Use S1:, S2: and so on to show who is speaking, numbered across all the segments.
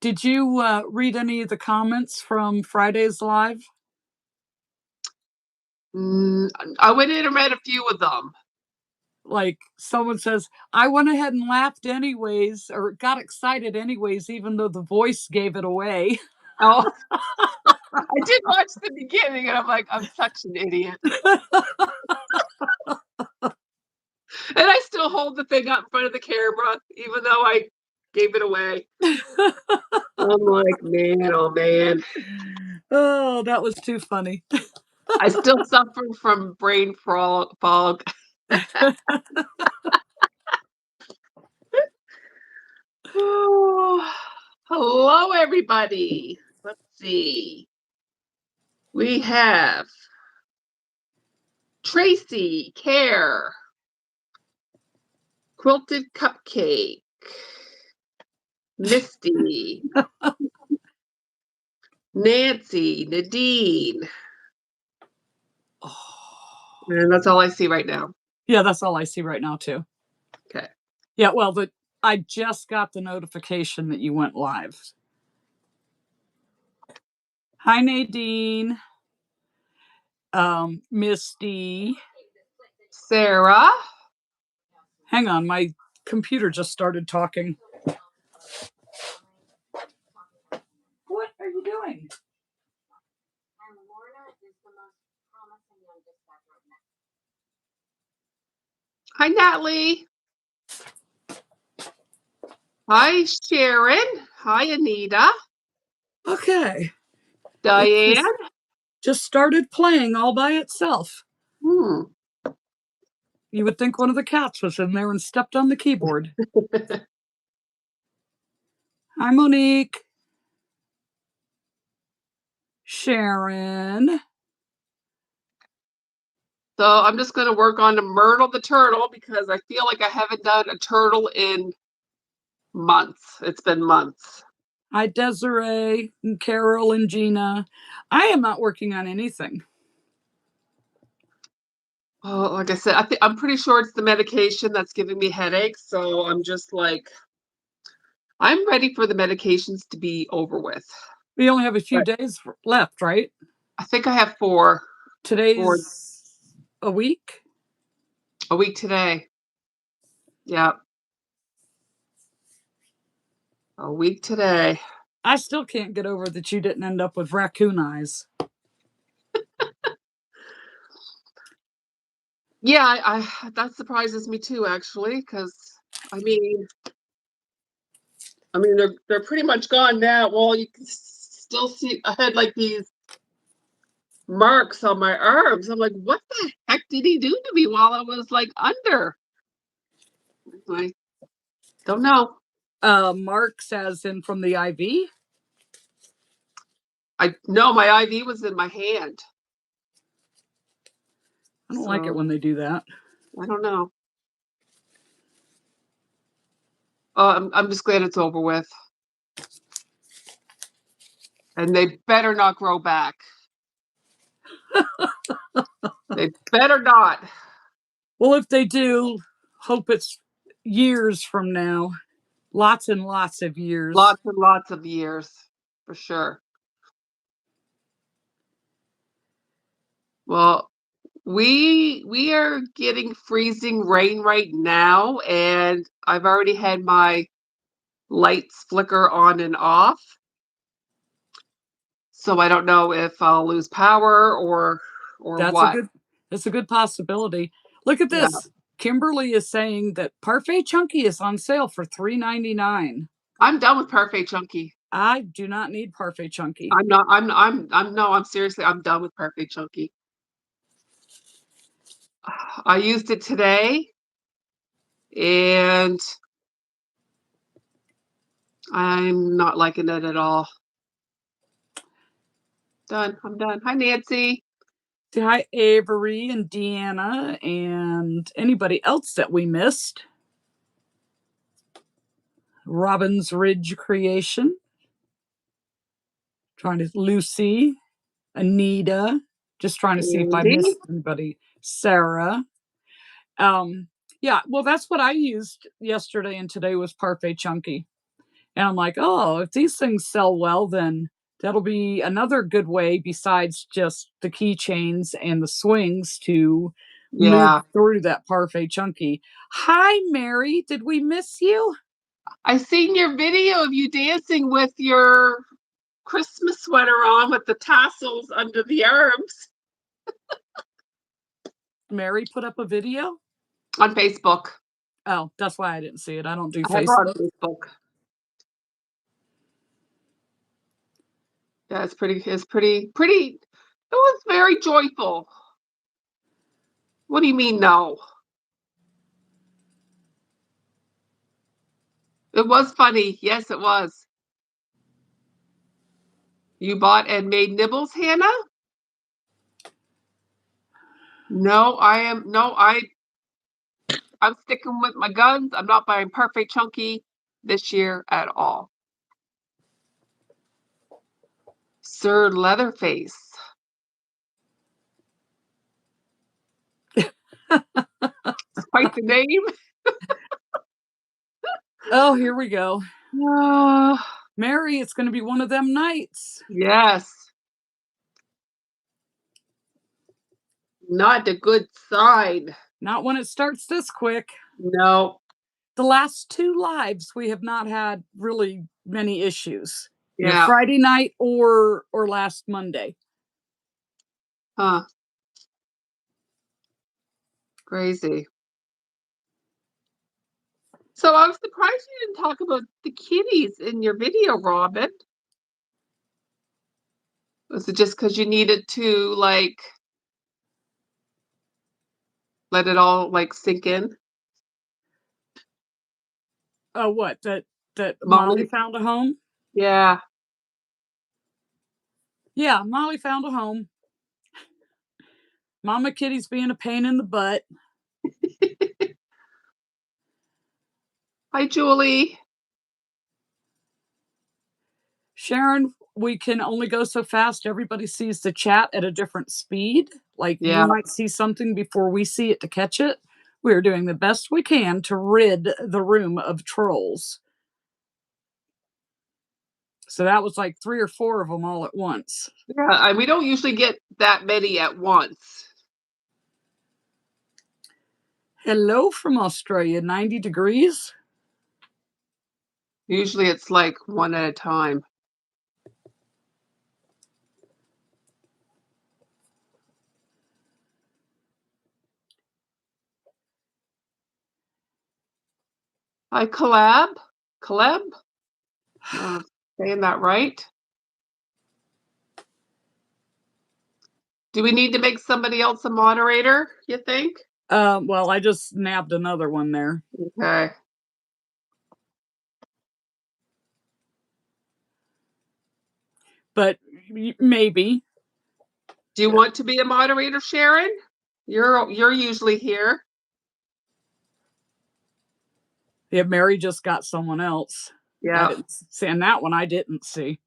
S1: Did you read any of the comments from Friday's live?
S2: I went in and read a few of them.
S1: Like someone says, I went ahead and laughed anyways, or got excited anyways, even though the voice gave it away.
S2: Oh, I did watch the beginning and I'm like, I'm such an idiot. And I still hold the thing up in front of the camera, even though I gave it away. I'm like, man, oh man.
S1: Oh, that was too funny.
S2: I still suffer from brain fog. Oh, hello, everybody. Let's see. We have Tracy, Care, Quilted Cupcake, Misty, Nancy, Nadine. And that's all I see right now.
S1: Yeah, that's all I see right now, too.
S2: Okay.
S1: Yeah, well, I just got the notification that you went live. Hi, Nadine. Misty.
S2: Sarah.
S1: Hang on, my computer just started talking. What are you doing?
S2: Hi, Natalie. Hi, Sharon. Hi, Anita.
S1: Okay.
S2: Diane.
S1: Just started playing all by itself. You would think one of the cats was in there and stepped on the keyboard. Hi, Monique. Sharon.
S2: So I'm just going to work on the Myrtle the turtle because I feel like I haven't done a turtle in months. It's been months.
S1: Hi, Desiree and Carol and Gina. I am not working on anything.
S2: Oh, like I said, I'm pretty sure it's the medication that's giving me headaches. So I'm just like, I'm ready for the medications to be over with.
S1: We only have a few days left, right?
S2: I think I have 4.
S1: Today's a week?
S2: A week today. Yeah. A week today.
S1: I still can't get over that you didn't end up with raccoon eyes.
S2: Yeah, that surprises me too, actually, because I mean they're pretty much gone now. Well, you can still see I had like these marks on my arms. I'm like, what the heck did he do to me while I was like under? I don't know.
S1: Marks as in from the IV?
S2: No, my IV was in my hand.
S1: I don't like it when they do that.
S2: I don't know. I'm just glad it's over with. And they better not grow back. They better not.
S1: Well, if they do, hope it's years from now. Lots and lots of years.
S2: Lots and lots of years, for sure. Well, we are getting freezing rain right now, and I've already had my lights flicker on and off. So I don't know if I'll lose power or what.
S1: That's a good possibility. Look at this. Yeah. Kimberly is saying that Parfait Chunky is on sale for $3.99.
S2: I'm done with Parfait Chunky.
S1: I do not need Parfait Chunky.
S2: I'm seriously, I'm done with Parfait Chunky. I used it today and I'm not liking it at all. Done. I'm done. Hi, Nancy.
S1: Say hi, Avery and Deanna and anybody else that we missed. Robin's Ridge Creation. Lucy, Anita. Just trying to see if I missed anybody. Sarah. Yeah, well, that's what I used yesterday and today was Parfait Chunky. And I'm like, oh, if these things sell well, then that'll be another good way besides just the keychains and the swings to move
S2: Yeah.
S1: through that parfait chunky. Hi, Mary. Did we miss you?
S2: I seen your video of you dancing with your Christmas sweater on with the tassels under the arms
S1: Mary put up a video?
S2: on Facebook.
S1: Oh, that's why I didn't see it. I don't do
S2: I have her on
S1: Facebook.
S2: Facebook. Yeah, it's pretty. It was very joyful. What do you mean, no? It was funny. Yes, it was. You bought and made nibbles, Hannah? No, I'm sticking with my guns. I'm not buying Perfect Chunky this year at all. Sir Leatherface. It's quite the name.
S1: Oh, here we go.
S2: Uh,
S1: Mary, it's going to be one of them nights.
S2: yes. Not a good sign.
S1: Not when it starts this quick.
S2: No.
S1: The last 2 lives, we have not had really many issues. Either
S2: Yeah.
S1: Friday night or last Monday.
S2: Huh. Crazy. So I was surprised you didn't talk about the kitties in your video, Robin. Was it just because you needed to like let it all like sink in?
S1: Oh, what? That Molly
S2: Molly?
S1: found a home?
S2: Yeah.
S1: Yeah, Molly found a home. Mama Kitty's being a pain in the butt.
S2: Hi, Julie.
S1: Sharon, we can only go so fast. Everybody sees the chat at a different speed. Like you
S2: Yeah.
S1: might see something before we see it to catch it. We're doing the best we can to rid the room of trolls. So that was like 3 or 4 of them all at once.
S2: Yeah, and we don't usually get that many at once.
S1: Hello from Australia, 90 degrees.
S2: Usually it's like one at a time. Hi, Collab. Collab? Saying that right? Do we need to make somebody else a moderator, you think?
S1: Well, I just nabbed another one there.
S2: Okay.
S1: But maybe.
S2: Do you want to be a moderator, Sharon? You're usually here.
S1: Yeah, Mary just got someone else. I
S2: Yeah.
S1: didn't see, and that one I didn't see.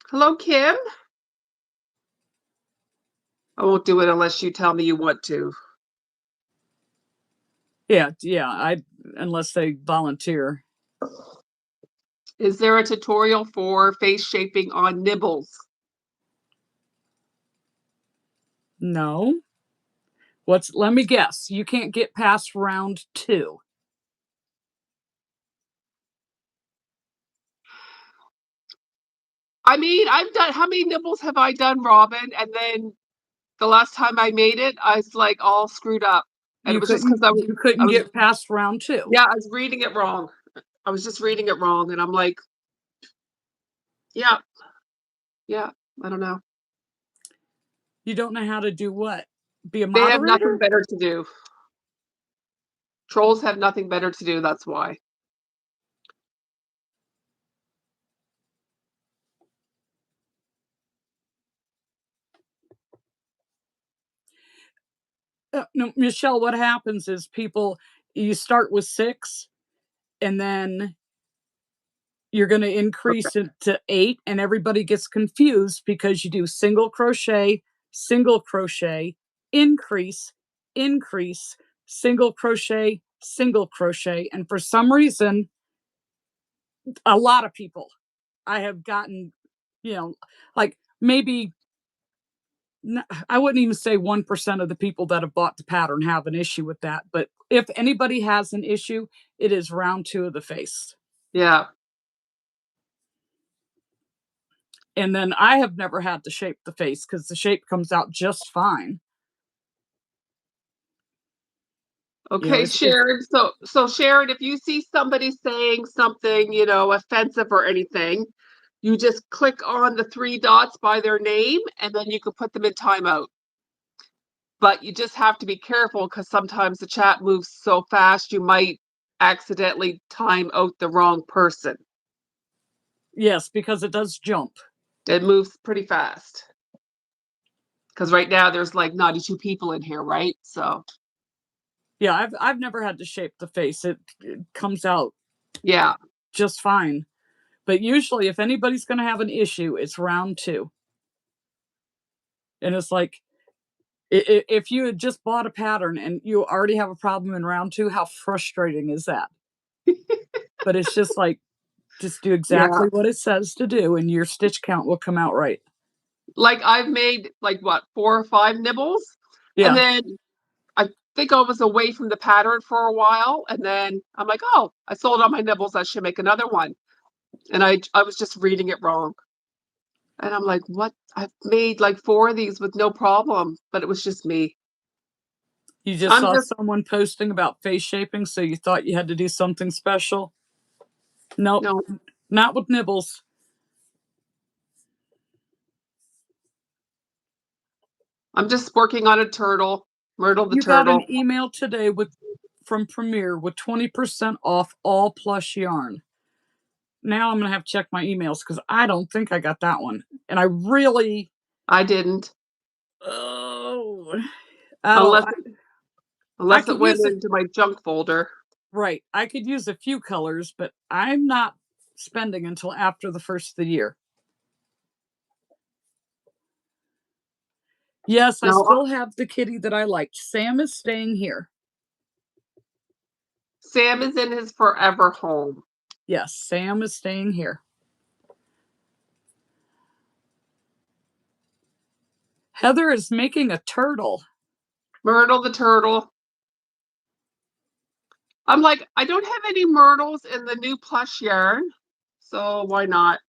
S2: Hello, Kim. I won't do it unless you tell me you want to.
S1: Yeah, unless they volunteer.
S2: Is there a tutorial for face shaping on nibbles?
S1: No. Let me guess. You can't get past round 2.
S2: I mean, I've done, how many nibbles have I done, Robin? And then the last time I made it, I was like all screwed up. And it was just because
S1: You couldn't get past round 2.
S2: yeah, I was reading it wrong. I was just reading it wrong. And I'm like, yeah, I don't know.
S1: You don't know how to do what? Be a
S2: They have nothing
S1: moderator?
S2: better to do. Trolls have nothing better to do, that's why.
S1: No, Michelle, what happens is you start with 6 and then you're going to increase it to 8, and everybody gets confused because you do single crochet, increase, increase, single crochet. And for some reason, a lot of people I have gotten, you know, like maybe I wouldn't even say 1% of the people that have bought the pattern have an issue with that. But if anybody has an issue, it is round 2 of the face.
S2: Yeah.
S1: And then I have never had to shape the face because the shape comes out just fine.
S2: Okay, Sharon. So Sharon, if you see somebody saying something, offensive or anything, you just click on the 3 dots by their name, and then you can put them in timeout. But you just have to be careful because sometimes the chat moves so fast, you might accidentally time out the wrong person.
S1: Yes, because it does jump.
S2: It moves pretty fast. Because right now there's like 92 people in here, right? So
S1: yeah, I've never had to shape the face. It comes out just fine. But usually if anybody's going to have an issue, it's round 2. And it's like if you had just bought a pattern and you already have a problem in round 2, how frustrating is that? But it's just like, just do exactly what it says to do and your stitch count will come out right.
S2: Like I've made like what, 4 or 5 nibbles?
S1: Yeah.
S2: And then I think I was away from the pattern for a while, and then I'm like, oh, I sold all my nibbles, I should make another one. And I was just reading it wrong. And I'm like, what? I've made like 4 of these with no problem, but it was just me.
S1: You just saw someone posting about face shaping, so you thought you had to do something special? Nope. No, not with nibbles.
S2: I'm just working on a turtle, Myrtle the
S1: you
S2: turtle.
S1: You got an email today from Premier with 20% off all plush yarn. Now I'm going to have to check my emails because I don't think I got that one. And
S2: I didn't.
S1: Oh.
S2: Unless it went into my junk folder.
S1: Right. I could use a few colors, but I'm not spending until after the first of the year. Yes, I still have the kitty that I liked. Sam is staying here.
S2: Sam is in his forever home.
S1: Yes, Sam is staying here. Heather is making a turtle.
S2: Myrtle the turtle. I'm like, I don't have any myrtles in the new plush yarn, so why not?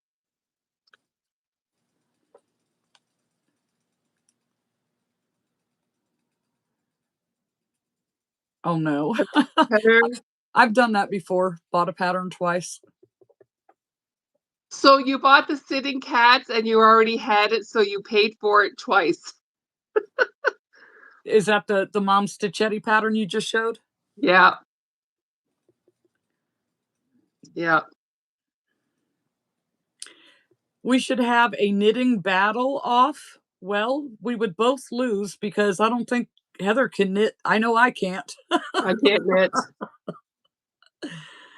S1: Oh no. I've done that before. Bought a pattern twice.
S2: So you bought the sitting cats and you already had it, so you paid for it twice.
S1: Is that the Mom Stitchetti pattern you just showed?
S2: Yeah. Yeah.
S1: We should have a knitting battle off. Well, we would both lose because I don't think Heather can knit. I know I can't.
S2: I can't knit.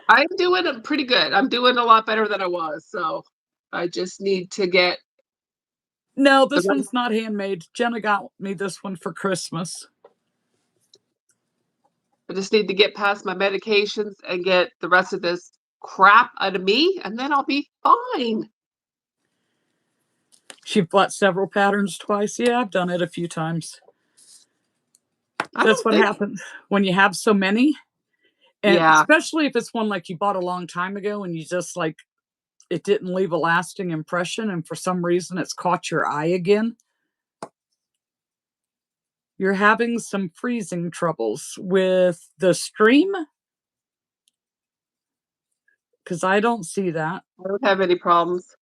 S2: I'm doing it pretty good. I'm doing a lot better than I was, so I just need to get...
S1: No, this one's not handmade. Jenna got me this one for Christmas.
S2: I just need to get past my medications and get the rest of this crap out of me, and then I'll be fine.
S1: She bought several patterns twice. Yeah, I've done it a few times. That's what happens when you have so many. And especially if it's one like you bought a long time ago and you just like, it didn't leave a lasting impression and for some reason it's caught your eye again. You're having some freezing troubles with the stream? Because I don't see that.
S2: I don't have any problems.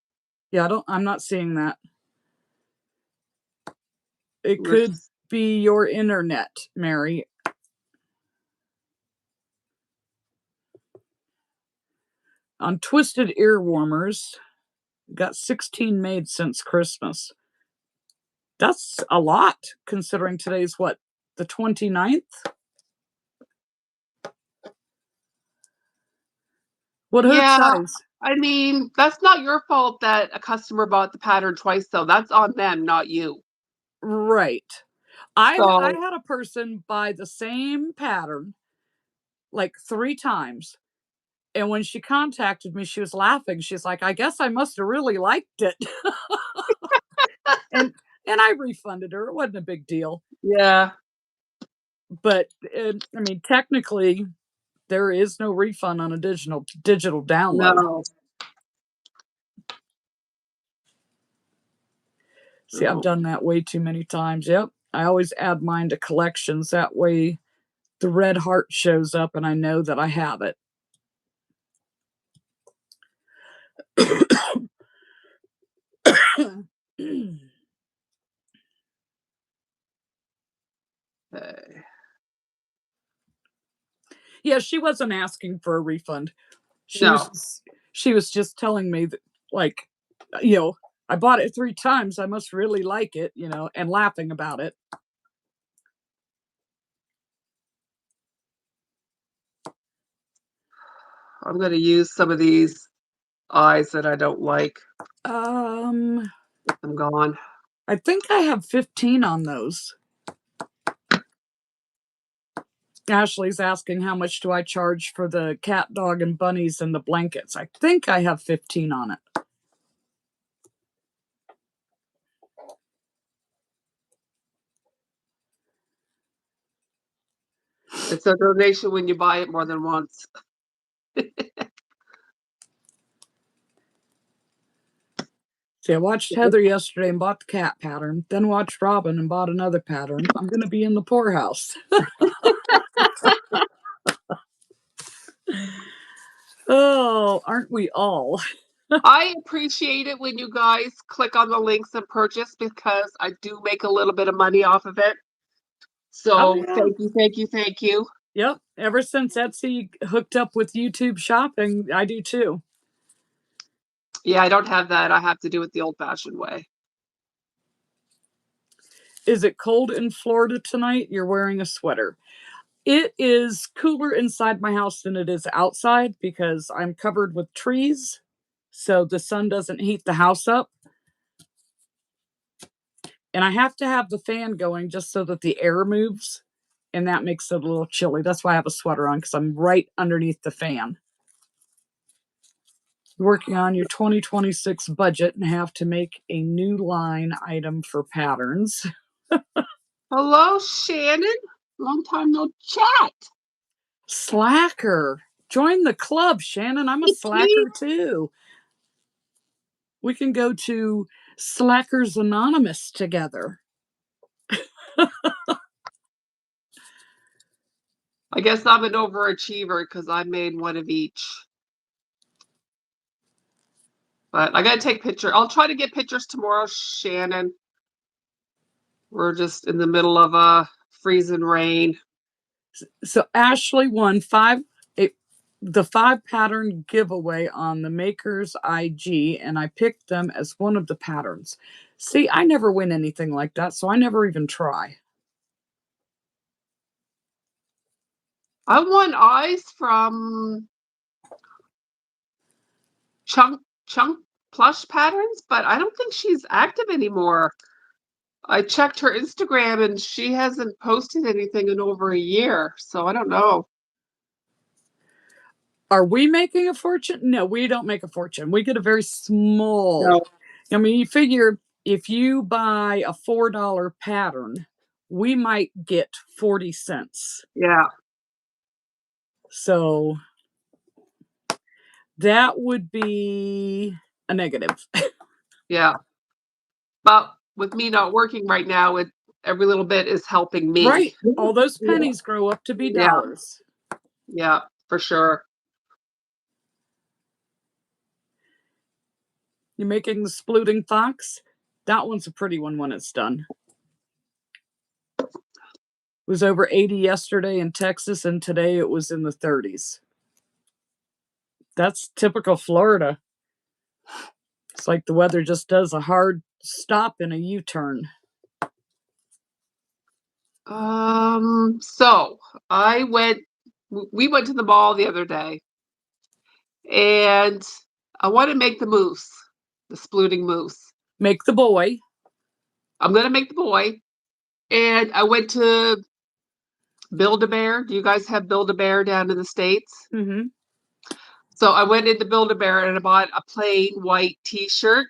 S1: Yeah, I'm not seeing that. It could be your internet, Mary. On Twisted Ear Warmers, got 16 made since Christmas. That's a lot, considering today's what, the 29th? What hook size?
S2: I mean, that's not your fault that a customer bought the pattern twice, though. That's on them, not you.
S1: Right. I
S2: So,
S1: had a person buy the same pattern like 3 times, and when she contacted me, she was laughing. She's like, "I guess I must have really liked it." And I refunded her. It wasn't a big deal.
S2: yeah,
S1: But, I mean, technically, there is no refund on a digital download.
S2: no,
S1: See, I've
S2: no.
S1: done that way too many times. Yep. I always add mine to collections. That way the red heart shows up and I know that I have it.
S2: Okay.
S1: Yeah, she wasn't asking for a refund. She
S2: No,
S1: was she was just telling me that, like, you know, I bought it 3 times, I must really like it, and laughing about it.
S2: I'm gonna use some of these eyes that I don't like.
S1: Um,
S2: I'm gone.
S1: I think I have 15 on those. Ashley's asking how much do I charge for the cat, dog, and bunnies and the blankets. I think I have 15 on it.
S2: It's a donation when you buy it more than once.
S1: See, I watched Heather yesterday and bought the cat pattern, then watched Robin and bought another pattern. I'm going to be in the poorhouse. Oh, aren't we all?
S2: I appreciate it when you guys click on the links and purchase because I do make a little bit of money off of it.
S1: Oh,
S2: So
S1: yeah.
S2: thank you, thank you, thank you.
S1: Yep. Ever since Etsy hooked up with YouTube shopping, I do too.
S2: Yeah, I don't have that. I have to do it the old-fashioned way.
S1: Is it cold in Florida tonight? You're wearing a sweater. It is cooler inside my house than it is outside because I'm covered with trees. So the sun doesn't heat the house up. And I have to have the fan going just so that the air moves. And that makes it a little chilly. That's why I have a sweater on because I'm right underneath the fan. Working on your 2026 budget and have to make a new line item for patterns.
S2: Hello, Shannon. Long time no chat.
S1: Slacker. Join the club, Shannon. I'm a slacker too. We can go to Slackers Anonymous together.
S2: I guess I'm an overachiever because I made one of each. But I gotta take picture. I'll try to get pictures tomorrow, Shannon. We're just in the middle of a freezing rain.
S1: So Ashley won the 5 pattern giveaway on the Maker's IG, and I picked them as one of the patterns. See, I never win anything like that, so I never even try.
S2: I won eyes from Chunk Plush Patterns, but I don't think she's active anymore. I checked her Instagram and she hasn't posted anything in over a year, so I don't know.
S1: Are we making a fortune? No, we don't make a fortune. We get a very small.
S2: No.
S1: I mean, you figure if you buy a $4 pattern, we might get 40 cents.
S2: Yeah,
S1: So that would be a negative.
S2: yeah. But with me not working right now, every little bit is helping me.
S1: Right. All those
S2: Yeah,
S1: pennies grow up to be
S2: yeah,
S1: dollars.
S2: yeah, for sure.
S1: You're making the splooting fox. That one's a pretty one when it's done. It was over 80 yesterday in Texas, and today it was in the 30s. That's typical Florida. It's like the weather just does a hard stop in a U-turn.
S2: So we went to the mall the other day, and I want to make the moose, the splooting moose.
S1: Make the boy.
S2: I'm going to make the boy. And I went to Build-A-Bear. Do you guys have Build-A-Bear down in the States?
S1: Mm-hmm.
S2: So I went into Build-A-Bear and I bought a plain white t-shirt.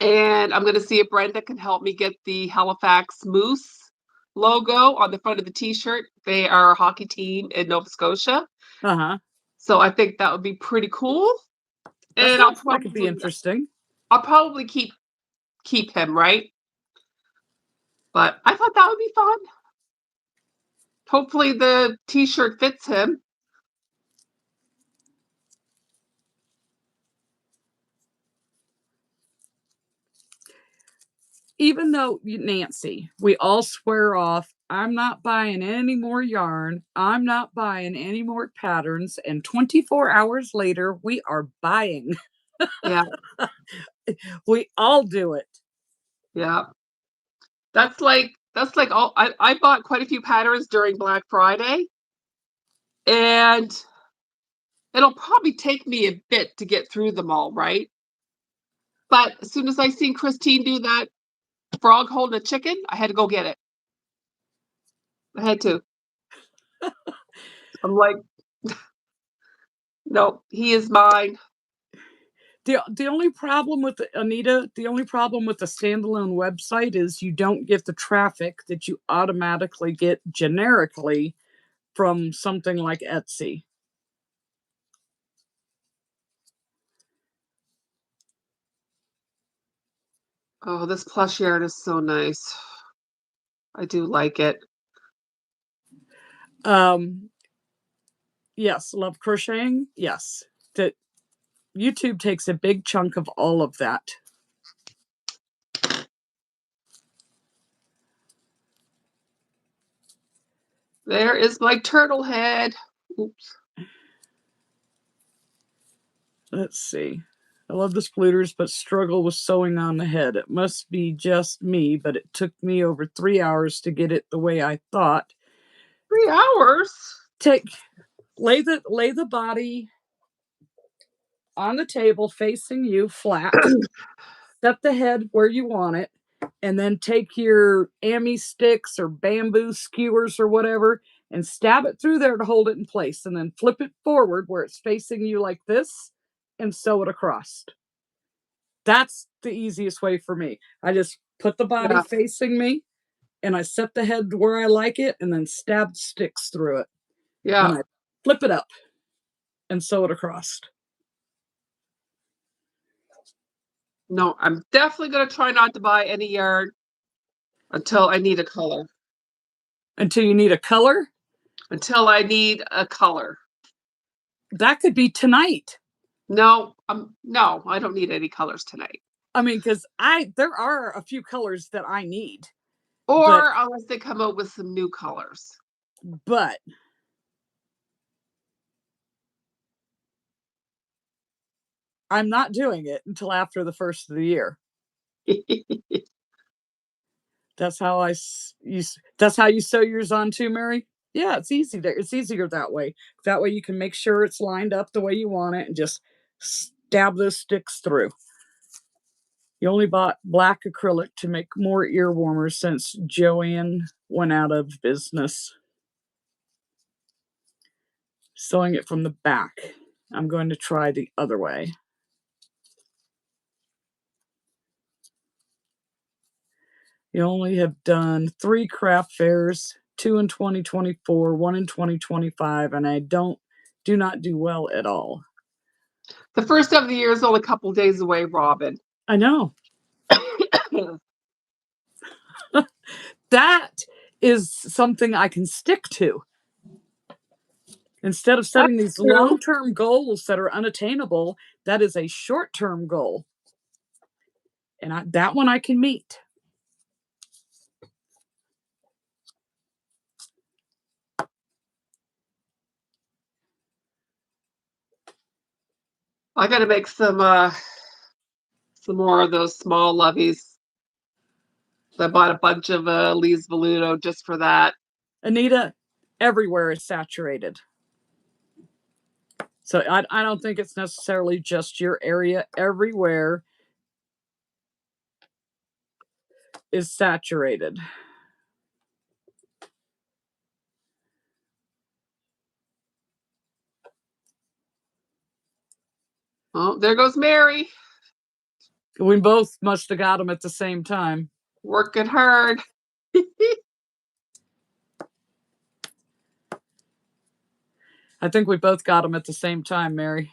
S2: And I'm going to see if Brenda can help me get the Halifax Moose logo on the front of the t-shirt. They are a hockey team in Nova Scotia.
S1: Uh-huh.
S2: So I think that would be pretty cool.
S1: That
S2: And
S1: sounds like it'd be interesting.
S2: I'll probably keep him, right? But I thought that would be fun. Hopefully the t-shirt fits him.
S1: Even though, Nancy, we all swear off, I'm not buying any more yarn. I'm not buying any more patterns. And 24 hours later, we are buying.
S2: Yeah,
S1: We all do it.
S2: yeah. That's like all I bought quite a few patterns during Black Friday. And it'll probably take me a bit to get through them all, right? But as soon as I seen Christine do that frog holding a chicken, I had to go get it. I had to. I'm like, no, he is mine.
S1: The only problem with Anita, the only problem with the standalone website is you don't get the traffic that you automatically get generically from something like Etsy.
S2: Oh, this plush yarn is so nice. I do like it.
S1: Yes, love crocheting. Yes. That YouTube takes a big chunk of all of that.
S2: There is my turtle head. Oops.
S1: Let's see. I love the splitters, but struggle with sewing on the head. It must be just me, but it took me over 3 hours to get it the way I thought.
S2: 3 hours?
S1: Lay the body on the table facing you flat. Set the head where you want it, and then take your ammi sticks or bamboo skewers or whatever and stab it through there to hold it in place, and then flip it forward where it's facing you like this and sew it across. That's the easiest way for me. I just put the body
S2: Yeah,
S1: facing me and I set the head where I like it and then stab sticks through it.
S2: yeah.
S1: And I flip it up and sew it across.
S2: No, I'm definitely going to try not to buy any yarn until I need a color.
S1: Until you need a color?
S2: Until I need a color.
S1: That could be tonight.
S2: No, I don't need any colors tonight.
S1: I mean, because there are a few colors that I need.
S2: Or unless they come out with some new colors.
S1: But I'm not doing it until after the first of the year. That's how that's how you sew yours on too, Mary? Yeah, it's easy there. It's easier that way. That way you can make sure it's lined up the way you want it and just stab those sticks through. You only bought black acrylic to make more ear warmers since Joanne went out of business. Sewing it from the back. I'm going to try the other way. You only have done 3 craft fairs, 2 in 2024, 1 in 2025, and I do not do well at all.
S2: The first of the year is only a couple days away, Robin.
S1: I know. That is something I can stick to. Instead of setting these long-term goals that are unattainable, that is a short-term goal. And that one I can meet.
S2: I got to make some more of those small loveys. I bought a bunch of Lee's Voluto just for that.
S1: Anita, everywhere is saturated. So I don't think it's necessarily just your area. Everywhere is saturated.
S2: Oh, there goes Mary.
S1: We both must have got them at the same time.
S2: Working hard.
S1: I think we both got them at the same time, Mary.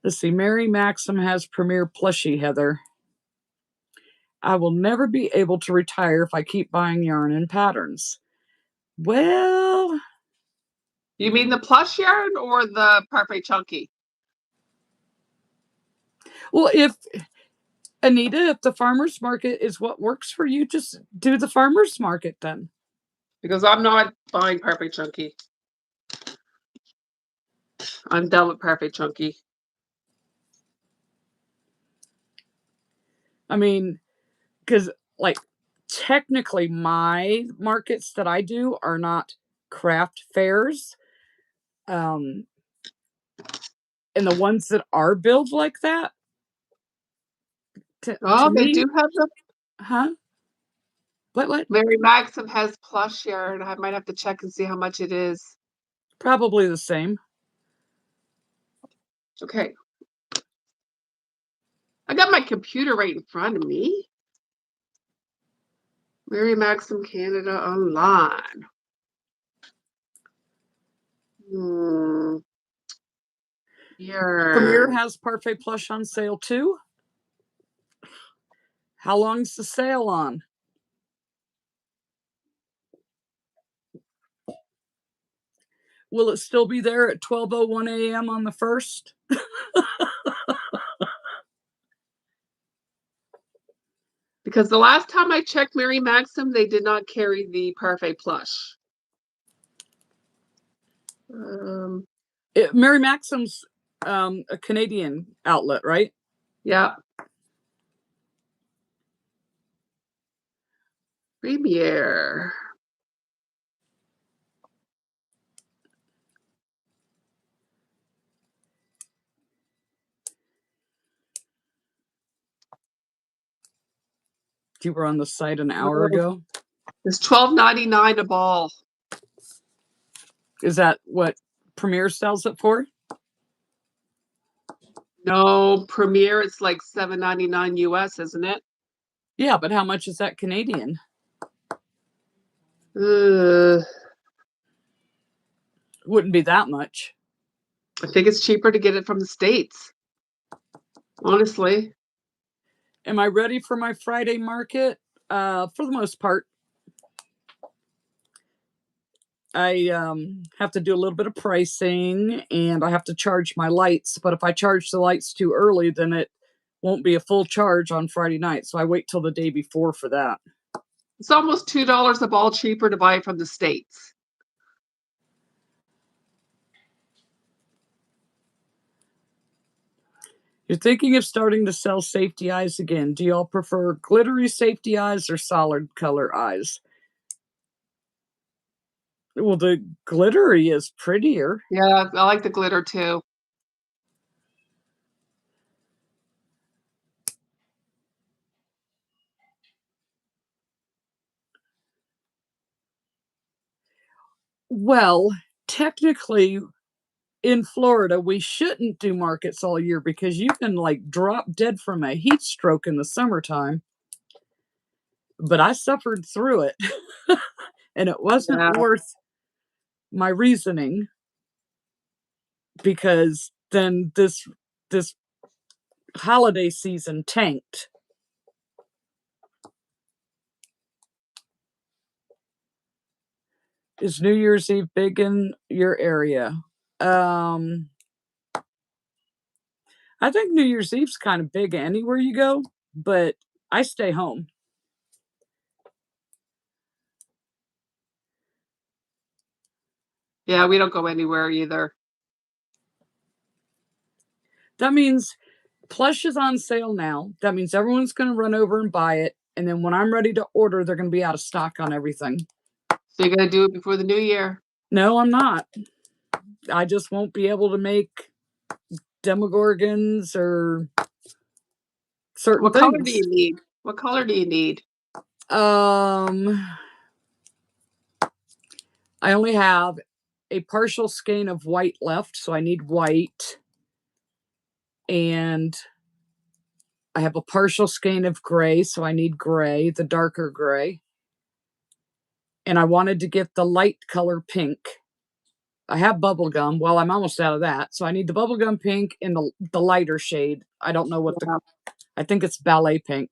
S1: Let's see. Mary Maxim has Premier Plushie, Heather. I will never be able to retire if I keep buying yarn and patterns. Well,
S2: You mean the plush yarn or the Parfait Chunky?
S1: well, if Anita, if the farmer's market is what works for you, just do the farmer's market then.
S2: Because I'm not buying Parfait Chunky. I'm done with Parfait Chunky.
S1: I mean, because like technically my markets that I do are not craft fairs. And the ones that are billed like that, to
S2: Oh, they
S1: me,
S2: do have the
S1: huh? What?
S2: Mary Maxim has plush yarn. I might have to check and see how much it is.
S1: Probably the same.
S2: Okay. I got my computer right in front of me. Mary Maxim Canada online.
S1: Premier
S2: Yarn.
S1: has Parfait Plush on sale too. How long's the sale on? Will it still be there at 12:01 a.m. on the 1st?
S2: Because the last time I checked Mary Maxim, they did not carry the Parfait Plush.
S1: Mary Maxim's a Canadian outlet, right?
S2: Yeah. Premier.
S1: You were on the site an hour ago.
S2: It's $12.99 a ball.
S1: Is that what Premier sells it for?
S2: No, Premier, it's like $7.99 US, isn't it?
S1: Yeah, but how much is that Canadian?
S2: I
S1: Wouldn't be that much.
S2: think it's cheaper to get it from the States. Honestly.
S1: Am I ready for my Friday market? For the most part. I have to do a little bit of pricing and I have to charge my lights. But if I charge the lights too early, then it won't be a full charge on Friday night. So I wait till the day before for that.
S2: It's almost $2 a ball cheaper to buy it from the States.
S1: You're thinking of starting to sell safety eyes again. Do y'all prefer glittery safety eyes or solid color eyes? Well, the glittery is prettier.
S2: Yeah, I like the glitter too.
S1: Well, technically, in Florida, we shouldn't do markets all year because you can like drop dead from a heat stroke in the summertime. But I suffered through it and it wasn't
S2: Yeah.
S1: worth my reasoning because then this holiday season tanked. Is New Year's Eve big in your area? I think New Year's Eve's kind of big anywhere you go, but I stay home.
S2: Yeah, we don't go anywhere either.
S1: That means plush is on sale now. That means everyone's going to run over and buy it. And then when I'm ready to order, they're going to be out of stock on everything.
S2: So you're going to do it before the new year?
S1: No, I'm not. I just won't be able to make demogorgons or certain
S2: What color do
S1: things.
S2: you need? What color do you need?
S1: Um, I only have a partial skein of white left, so I need white. And I have a partial skein of gray, so I need gray, the darker gray. And I wanted to get the light color pink. I have bubblegum. Well, I'm almost out of that. So I need the bubblegum pink and the lighter shade. I don't know what
S2: Yeah.
S1: I think it's ballet pink.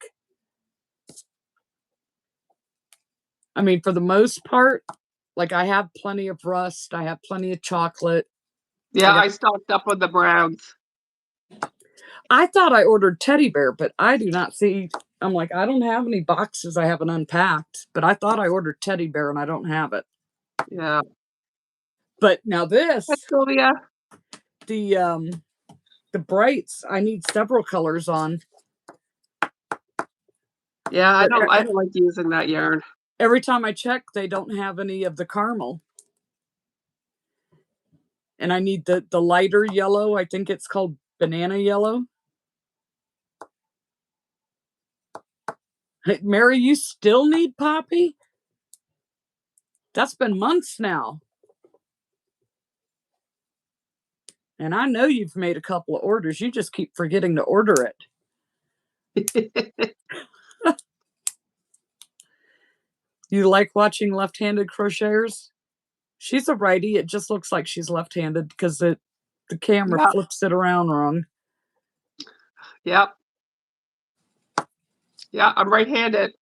S1: I mean, for the most part, like I have plenty of rust. I have plenty of chocolate.
S2: Yeah, I stocked up on the browns.
S1: I thought I ordered teddy bear, but I do not see. I'm like, I don't have any boxes I haven't unpacked, but I thought I ordered teddy bear and I don't have it.
S2: Yeah.
S1: But now
S2: Hi,
S1: this,
S2: Sylvia.
S1: the brights, I need several colors on.
S2: Yeah,
S1: But
S2: I don't like using that yarn.
S1: every time I check, they don't have any of the caramel. And I need the lighter yellow. I think it's called banana yellow. Hey, Mary, you still need poppy? That's been months now. And I know you've made a couple of orders. You just keep forgetting to order it. You like watching left-handed crocheters? She's a righty. It just looks like she's left-handed because the camera
S2: Yeah,
S1: flips it around wrong.
S2: yeah, yeah. I'm right-handed.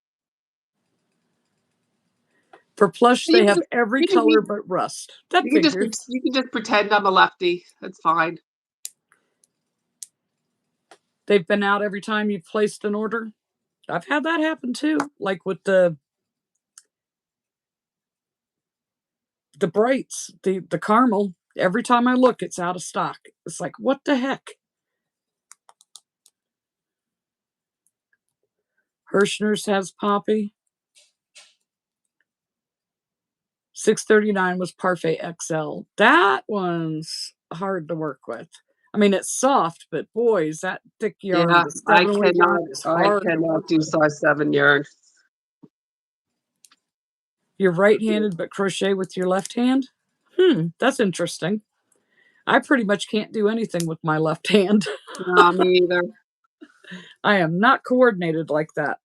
S1: For plush,
S2: You
S1: they
S2: can
S1: have
S2: just,
S1: every
S2: you can,
S1: color but rust. That figures.
S2: you can just pretend I'm a lefty. It's fine.
S1: They've been out every time you've placed an order. I've had that happen too. Like with the brights, the caramel. Every time I look, it's out of stock. It's like, what the heck? Hirschner's has poppy. 639 was Parfait XL. That one's hard to work with. I mean, it's soft, but boy, is that thick yarn.
S2: Yeah,
S1: The 708 yarn is
S2: I
S1: hard to
S2: cannot
S1: work
S2: do
S1: with.
S2: size 7 yarn.
S1: You're right-handed, but crochet with your left hand? That's interesting. I pretty much can't do anything with my left hand.
S2: No, me either.
S1: I am not coordinated like that.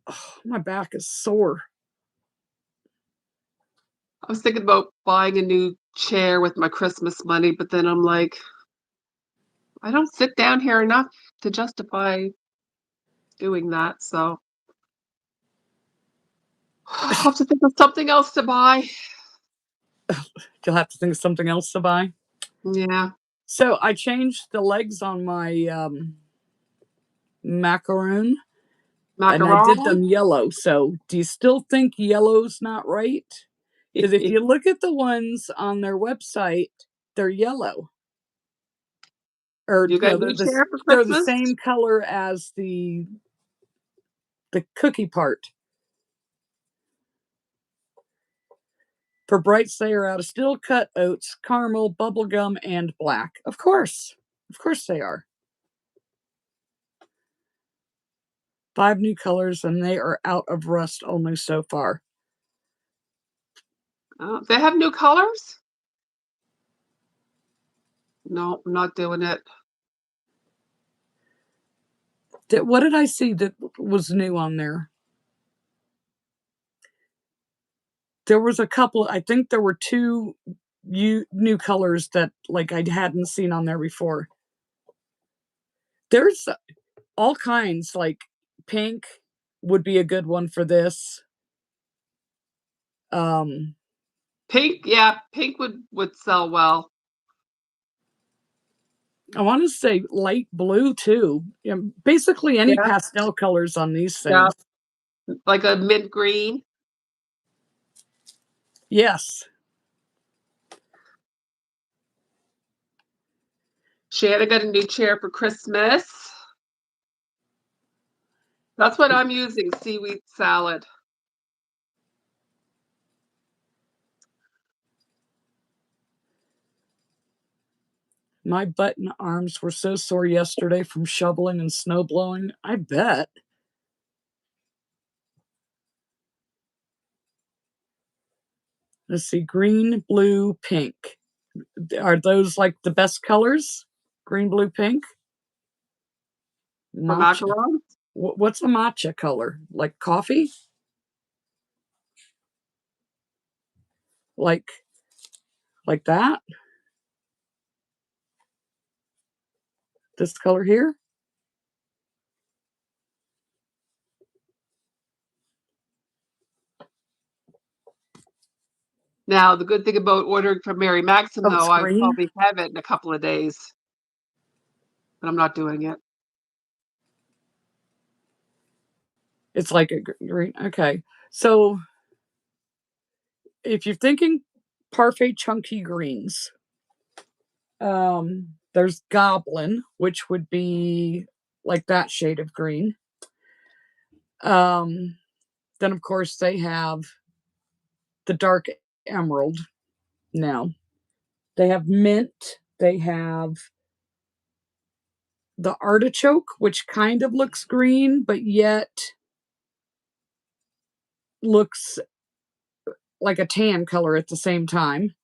S1: Oh, my back is sore.
S2: I was thinking about buying a new chair with my Christmas money, but then I'm like, I don't sit down here enough to justify doing that. So I'll have to think of something else to buy.
S1: You'll have to think of something else to buy.
S2: Yeah,
S1: So I changed the legs on my macaroon and I did
S2: macaron.
S1: them yellow. So do you still think yellow's not right? Because if you look at the ones on their website, they're yellow. Or
S2: You got a new chair for
S1: they're the
S2: Christmas?
S1: same color as the cookie part. For brights, they are out of steel cut oats, caramel, bubblegum, and black. Of course they are. 5 new colors, and they are out of rust only so far.
S2: They have new colors? No, I'm not doing it.
S1: What did I see that was new on there? There was a couple. I think there were 2 new colors that like I hadn't seen on there before. There's all kinds. Like pink would be a good one for this.
S2: Pink, yeah, pink would sell well.
S1: I want to say light blue too. Basically any
S2: Yeah,
S1: pastel colors on these
S2: yeah,
S1: things.
S2: like a mint green.
S1: Yes.
S2: Shanna got a new chair for Christmas. That's what I'm using, seaweed salad.
S1: My butt and arms were so sore yesterday from shoveling and snow blowing. I bet. Let's see, green, blue, pink. Are those like the best colors? Green, blue, pink?
S2: For
S1: Matcha.
S2: macarons?
S1: What's a matcha color? Like coffee? Like that? This color here?
S2: Now, the good thing about ordering from Mary Maxim,
S1: Oh, it's
S2: though, I
S1: green?
S2: probably have it in a couple of days, but I'm not doing it.
S1: It's like a green. Okay. So if you're thinking parfait chunky greens, there's goblin, which would be like that shade of green. Then of course they have the dark emerald now. They have mint, they have the artichoke, which kind of looks green, but yet looks like a tan color at the same time.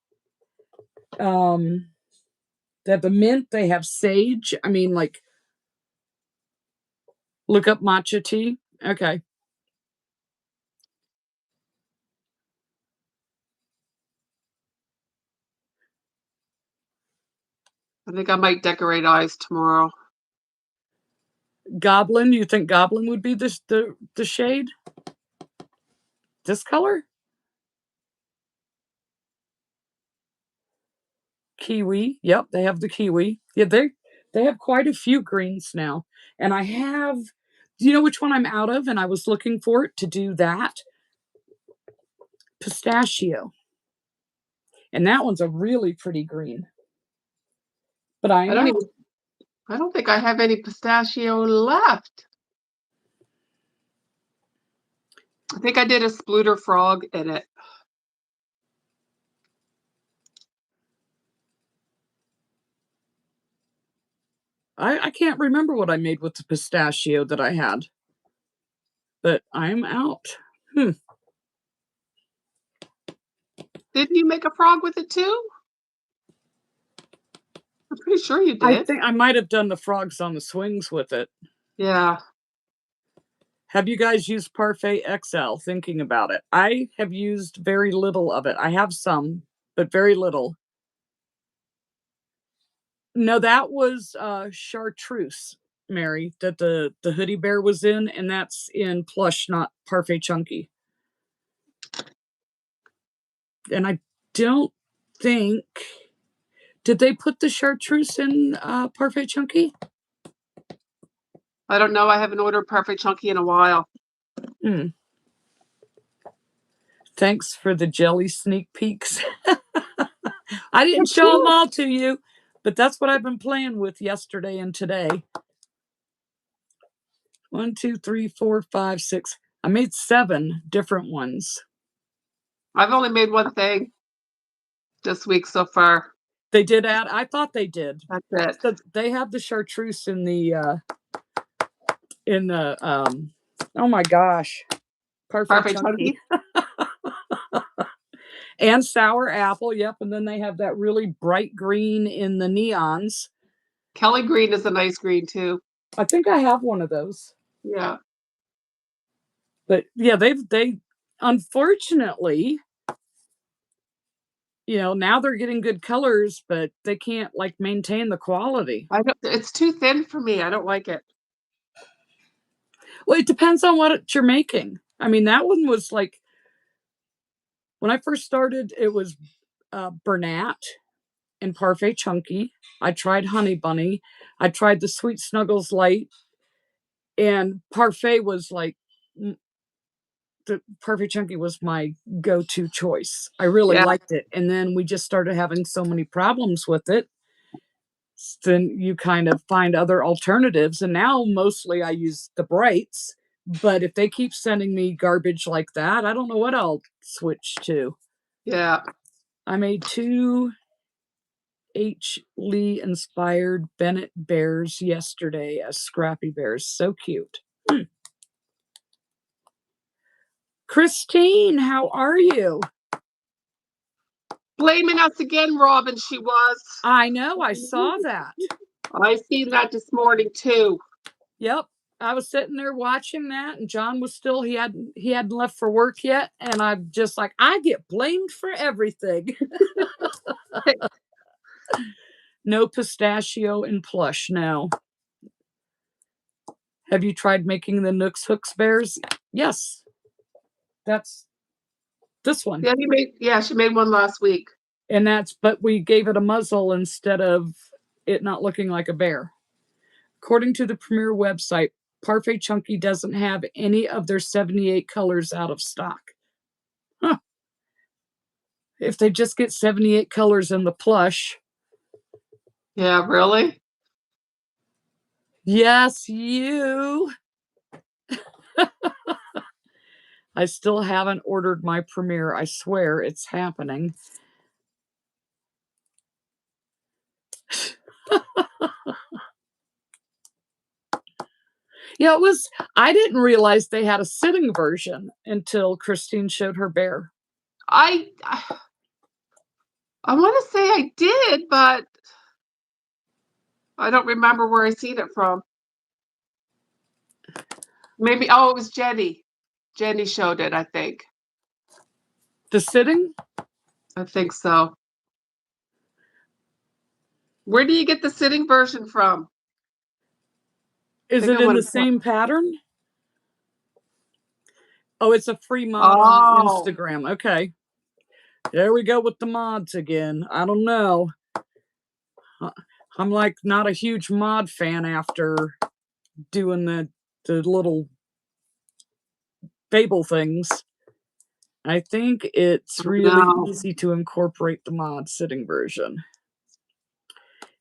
S1: They have the mint, they have sage. I mean, like, look up matcha tea. Okay.
S2: I think I might decorate eyes tomorrow.
S1: Goblin, you think goblin would be the shade? This color? Kiwi. Yep, they have the kiwi. Yeah, they have quite a few greens now. And I have, do you know which one I'm out of? And I was looking for it to do that. Pistachio. And that one's a really pretty green. But I
S2: I
S1: am
S2: don't
S1: out.
S2: even I don't think I have any pistachio left. I think I did a spluter frog in it.
S1: I can't remember what I made with the pistachio that I had. But I'm out.
S2: Didn't you make a frog with it too? I'm pretty sure you
S1: I
S2: did.
S1: think I might have done the frogs on the swings with it.
S2: Yeah.
S1: Have you guys used Parfait XL? Thinking about it. I have used very little of it. I have some, but very little. No, that was chartreuse, Mary, that the hoodie bear was in, and that's in plush, not Parfait chunky. And I don't think, did they put the chartreuse in Parfait chunky?
S2: I don't know. I haven't ordered Perfect Chunky in a while.
S1: Thanks for the jelly sneak peeks. I didn't
S2: It's
S1: show them
S2: cool.
S1: all to you, but that's what I've been playing with yesterday and today. 1, 2, 3, 4, 5, 6. I made 7 different ones.
S2: I've only made one thing this week so far.
S1: They did add, I thought they did.
S2: That's it.
S1: So they have the chartreuse in the oh my gosh, Parfait
S2: Perfect
S1: chunky.
S2: Chunky.
S1: And sour apple, yep. And then they have that really bright green in the neons.
S2: Kelly green is a nice green too.
S1: I think I have one of those.
S2: Yeah.
S1: But yeah, they unfortunately, now they're getting good colors, but they can't like maintain the quality.
S2: It's too thin for me. I don't like it.
S1: Well, it depends on what you're making. I mean, that one was like, when I first started, it was Bernat and Parfait Chunky. I tried Honey Bunny. I tried the Sweet Snuggles Light. And Parfait was like, the Parfait Chunky was my go-to choice. I really
S2: Yeah.
S1: liked it. And then we just started having so many problems with it. Then you kind of find other alternatives. And now mostly I use the brights But if they keep sending me garbage like that, I don't know what I'll switch to.
S2: Yeah.
S1: I made 2 H. Lee inspired Bennett bears yesterday as Scrappy Bears. So cute. Christine, how are you?
S2: Blaming us again, Robin, she was.
S1: I know, I saw that.
S2: I seen that this morning too.
S1: Yep. I was sitting there watching that, and John was still, he hadn't left for work yet, and I'm just like, I get blamed for everything. No pistachio and plush now. Have you tried making the Nooks Hooks bears? Yes. That's this one.
S2: She made one last week.
S1: And but we gave it a muzzle instead of it not looking like a bear. According to the Premier website, Parfait Chunky doesn't have any of their 78 colors out of stock. Huh. If they just get 78 colors in the plush.
S2: Yeah, really?
S1: Yes, you. I still haven't ordered my Premier. I swear it's happening. Yeah, I didn't realize they had a sitting version until Christine showed her bear.
S2: I want to say I did, but I don't remember where I seen it from. Maybe, it was Jenny. Jenny showed it, I think.
S1: The sitting?
S2: I think so. Where do you get the sitting version from?
S1: Is it in the same pattern? Oh, it's a free mod on Instagram. Okay. There we go with the mods again. I don't know. I'm like not a huge mod fan after doing the little Fable things. I think it's really easy to incorporate the mod sitting version.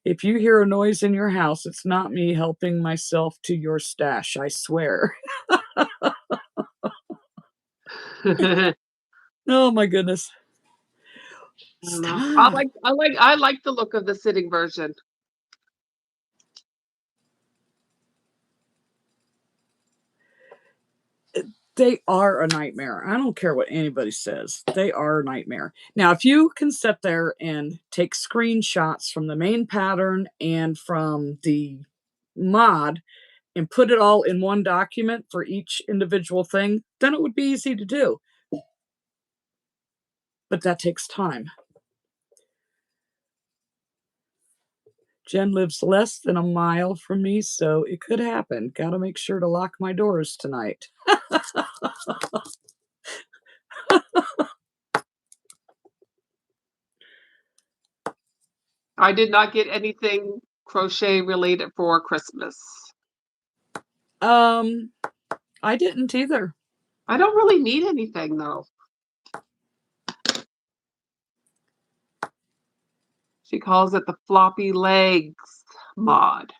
S1: If you hear a noise in your house, it's not me helping myself to your stash, I swear. Oh my goodness.
S2: I like the look of the sitting version.
S1: They are a nightmare. I don't care what anybody says. They are a nightmare. Now, if you can sit there and take screenshots from the main pattern and from the mod and put it all in one document for each individual thing, then it would be easy to do. But that takes time. Jen lives less than a mile from me, so it could happen. Gotta make sure to lock my doors tonight.
S2: I did not get anything crochet related for Christmas.
S1: I didn't either.
S2: I don't really need anything though. She calls it the floppy legs mod.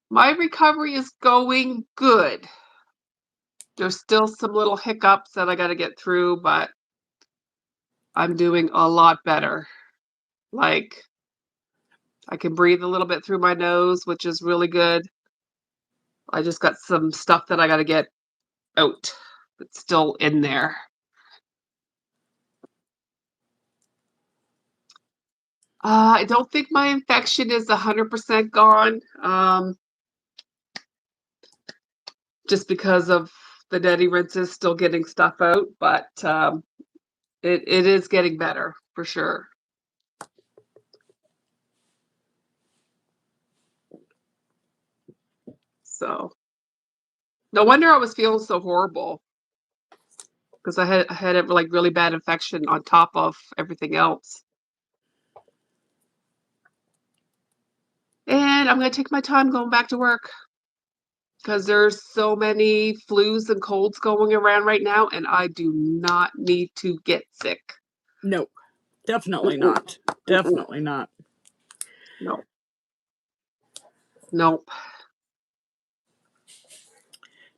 S2: My recovery is going good. There's still some little hiccups that I got to get through, but I'm doing a lot better. Like, I can breathe a little bit through my nose, which is really good. I just got some stuff that I got to get out that's still in there. I don't think my infection is 100% gone, just because of the Daddy rinses still getting stuff out, but it is getting better for sure. So no wonder I was feeling so horrible, because I had a like really bad infection on top of everything else. And I'm going to take my time going back to work, because there's so many flus and colds going around right now, and I do not need to get sick.
S1: No, definitely not. Definitely not.
S2: No. Nope.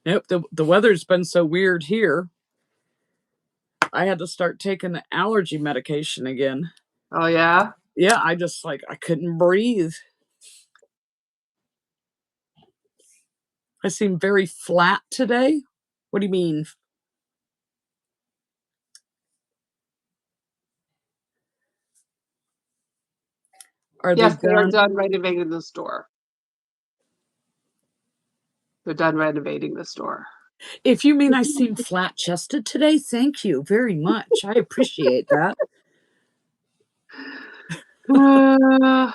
S1: Yep, the weather's been so weird here. I had to start taking the allergy medication again.
S2: Oh, yeah?
S1: Yeah, I just like I couldn't breathe. I seem very flat today. What do you mean? Are they
S2: Yes, they are
S1: done?
S2: done renovating the store. They're done renovating the store.
S1: If you mean I seem flat chested today, thank you very much. I appreciate that.
S2: Uh,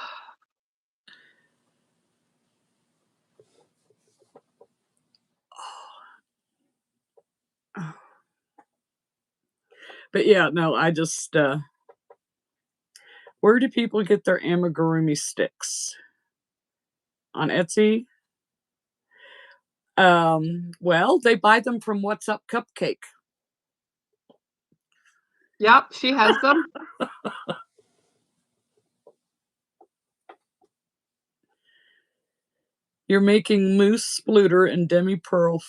S1: But yeah, no, I just where do people get their amigurumi sticks? On Etsy? Well, they buy them from What's Up Cupcake.
S2: yep, she has them.
S1: You're making Moose Spluter and Demi Pearl.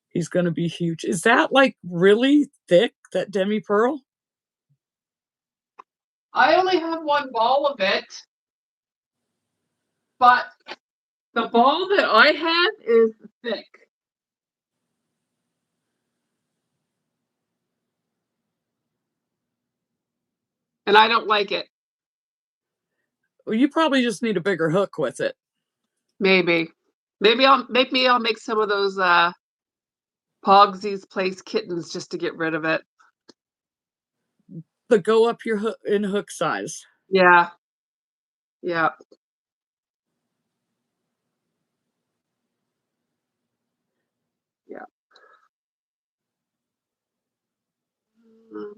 S1: He's gonna be huge. Is that like really thick, that Demi Pearl?
S2: I only have one ball of it, but the ball that I have is thick. And I don't like it.
S1: Well, you probably just need a bigger hook with it.
S2: Maybe. Maybe I'll make some of those Pogsy's Place kittens just to get rid of it.
S1: But go up your hook in hook size.
S2: Yeah. Yeah. Yeah. Mm.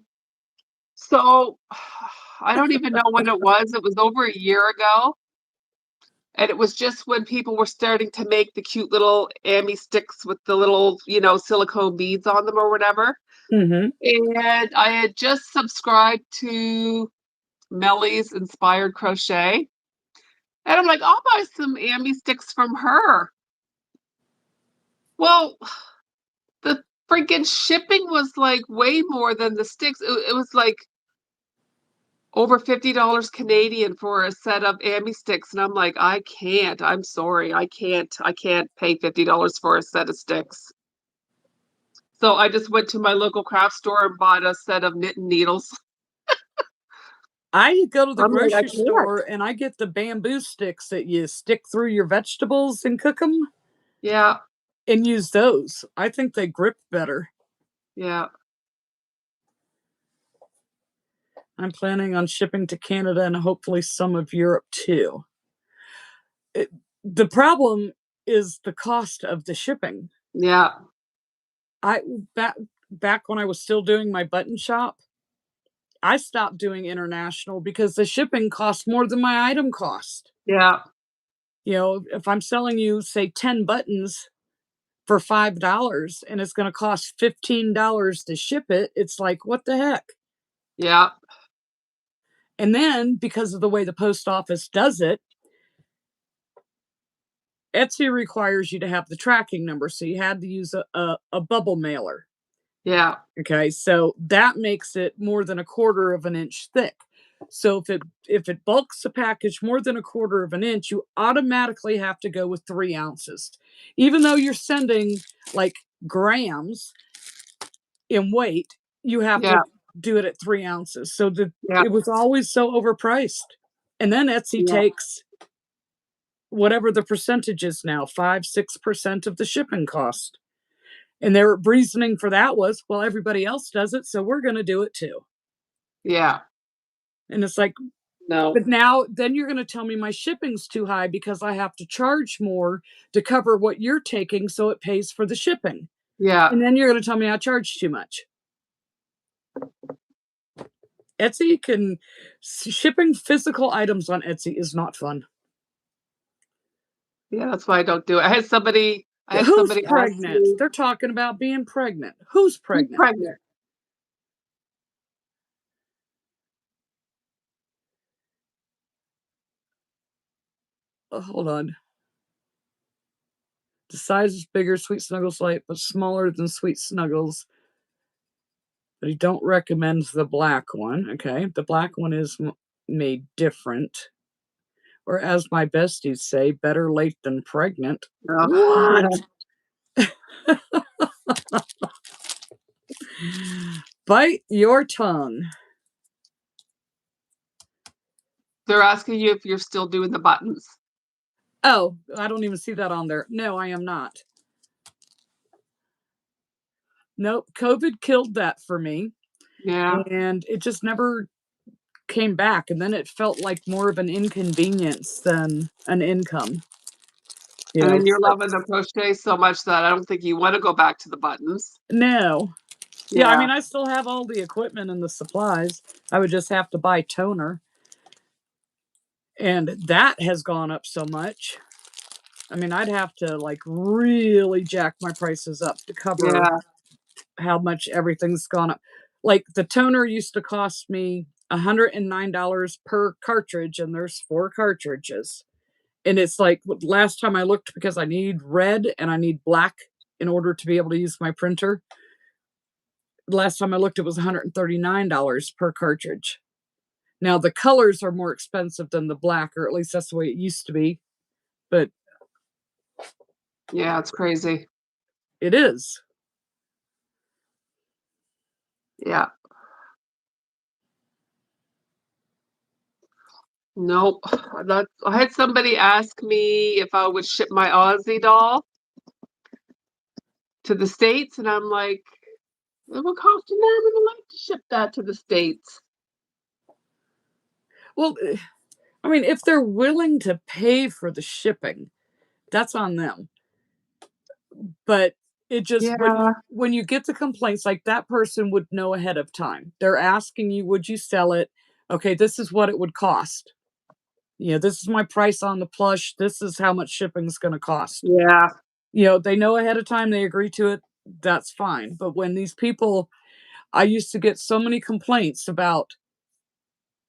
S2: So I don't even know when it was. It was over a year ago. And it was just when people were starting to make the cute little Amy sticks with the little, silicone beads on them or whatever.
S1: Mhm.
S2: And I had just subscribed to Melly's Inspired Crochet. And I'm like, I'll buy some Amy sticks from her. Well, the freaking shipping was like way more than the sticks. It was like over $50 Canadian for a set of Amy sticks. And I'm like, I can't. I'm sorry. I can't pay $50 for a set of sticks. So I just went to my local craft store and bought a set of knitting needles.
S1: I go to the
S2: I'm like, I
S1: grocery
S2: can't.
S1: store and I get the bamboo sticks that you stick through your vegetables and cook them,
S2: Yeah,
S1: and use those. I think they grip better.
S2: yeah,
S1: I'm planning on shipping to Canada and hopefully some of Europe too. It, the problem is the cost of the shipping.
S2: yeah,
S1: I back when I was still doing my button shop, I stopped doing international because the shipping cost more than my item cost.
S2: yeah,
S1: You know, if I'm selling you say 10 buttons for $5 and it's going to cost $15 to ship it, it's like what the heck?
S2: yeah,
S1: And then because of the way the post office does it, Etsy requires you to have the tracking number, so you had to use a bubble mailer.
S2: yeah,
S1: Okay, so that makes it more than a quarter of an inch thick. So if it bulks a package more than a quarter of an inch, you automatically have to go with 3 ounces, even though you're sending like grams in weight. You have
S2: yeah,
S1: to do it at 3 ounces. So
S2: yeah,
S1: it was always so overpriced. And then Etsy
S2: yeah,
S1: takes whatever the percentage is now, 5-6% of the shipping cost. And their reasoning for that was, well, everybody else does it, so we're going to do it too.
S2: yeah.
S1: And it's like,
S2: No,
S1: but now then you're going to tell me my shipping's too high because I have to charge more to cover what you're taking so it pays for the shipping.
S2: yeah,
S1: And then you're going to tell me I charge too much. Etsy can shipping physical items on Etsy is not fun.
S2: yeah. That's why I don't do it. I had
S1: Who's
S2: somebody ask
S1: pregnant?
S2: me,
S1: They're talking about being pregnant. Who's
S2: who's
S1: pregnant?
S2: pregnant?
S1: Hold on. The size is bigger, Sweet Snuggles light, but smaller than Sweet Snuggles. But he don't recommend the black one. Okay, the black one is made different. Or as my besties say, better late than pregnant. What? Bite your tongue.
S2: They're asking you if you're still doing the buttons.
S1: Oh, I don't even see that on there. No, I am not. Nope, COVID killed that for me.
S2: Yeah.
S1: And it just never came back. And then it felt like more of an inconvenience than an income. You
S2: And
S1: know,
S2: then
S1: it's
S2: you're
S1: like,
S2: loving the crochet so much that I don't think you want to go back to the buttons.
S1: no. Yeah, I
S2: Yeah.
S1: mean, I still have all the equipment and the supplies. I would just have to buy toner. And that has gone up so much. I mean, I'd have to like really jack my prices up to cover
S2: Yeah.
S1: how much everything's gone up. Like the toner used to cost me $109 per cartridge, and there's 4 cartridges. And it's like last time I looked, because I need red and I need black in order to be able to use my printer. Last time I looked, it was $139 per cartridge. Now the colors are more expensive than the black, or at least that's the way it used to be. But
S2: Yeah, it's crazy.
S1: it is.
S2: Yeah. Nope. I had somebody ask me if I would ship my Aussie doll to the States, and I'm like, it would cost an arm and a leg to ship that to the States.
S1: Well, I mean, if they're willing to pay for the shipping, that's on them. But it just
S2: Yeah.
S1: when you get the complaints, like that person would know ahead of time. They're asking you, would you sell it? Okay, this is what it would cost. You know, this is my price on the plush. This is how much shipping is going to cost.
S2: Yeah.
S1: You know, they know ahead of time, they agree to it, that's fine. But when these people, I used to get so many complaints about,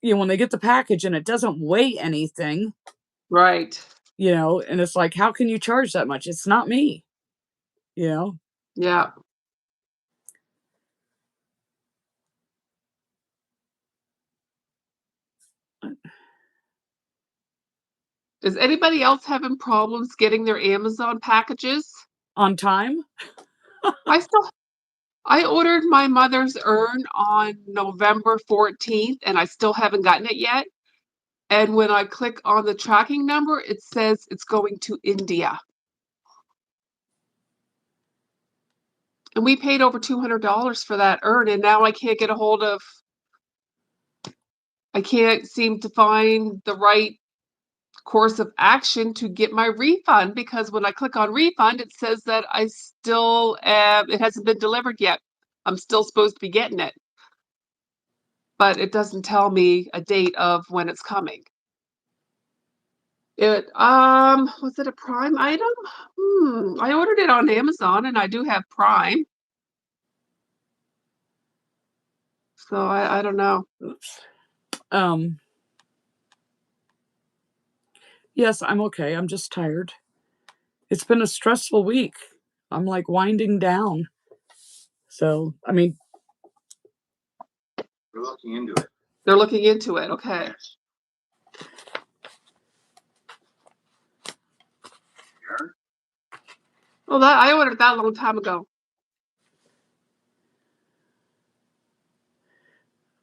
S1: you know, when they get the package and it doesn't weigh anything,
S2: Right.
S1: you know, and it's like, how can you charge that much? It's not me, you know.
S2: Yeah. Is anybody else having problems getting their Amazon packages?
S1: On time.
S2: I ordered my mother's urn on November 14th and I still haven't gotten it yet. And when I click on the tracking number, it says it's going to India. And we paid over $200 for that urn, and now I can't get a hold of, I can't seem to find the right course of action to get my refund, because when I click on refund, it says that I still, it hasn't been delivered yet. I'm still supposed to be getting it, but it doesn't tell me a date of when it's coming. Was it a Prime item? I ordered it on Amazon and I do have Prime. So I don't know.
S1: Oops. Yes, I'm okay. I'm just tired. It's been a stressful week. I'm like winding down. So, I mean,
S3: We're looking into it.
S2: They're looking into it. Okay.
S3: Yes. Sure.
S2: Well, I ordered that a long time ago.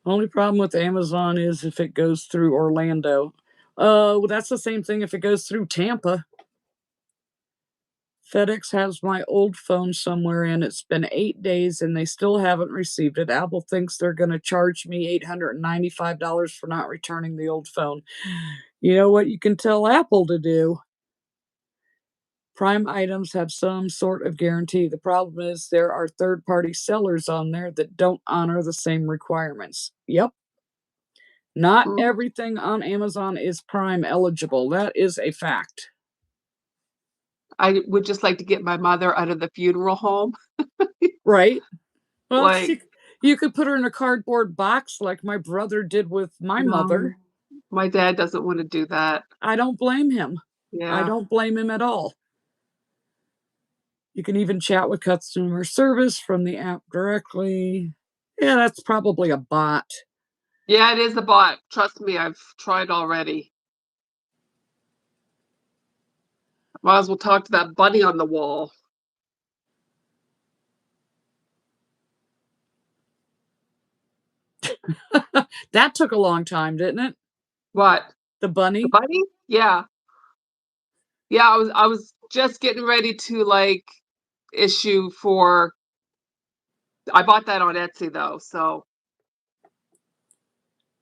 S1: only problem with Amazon is if it goes through Orlando. Well, that's the same thing if it goes through Tampa. FedEx has my old phone somewhere, and it's been 8 days and they still haven't received it. Apple thinks they're going to charge me $895 for not returning the old phone. You know what you can tell Apple to do? Prime items have some sort of guarantee. The problem is there are third-party sellers on there that don't honor the same requirements. Yep. Not
S2: Mm.
S1: everything on Amazon is Prime eligible. That is a fact.
S2: I would just like to get my mother out of the funeral home.
S1: Right? Well,
S2: Like,
S1: you could put her in a cardboard box like my brother did with my
S2: no,
S1: mother.
S2: my dad doesn't want to do that.
S1: I don't blame him. I
S2: Yeah.
S1: don't blame him at all. You can even chat with customer service from the app directly. Yeah, that's probably a bot.
S2: Yeah, it is a bot. Trust me, I've tried already. Might as well talk to that bunny on the wall.
S1: That took a long time, didn't it?
S2: What?
S1: The
S2: The
S1: bunny?
S2: bunny? Yeah. Yeah, I was just getting ready to like issue for I bought that on Etsy though, so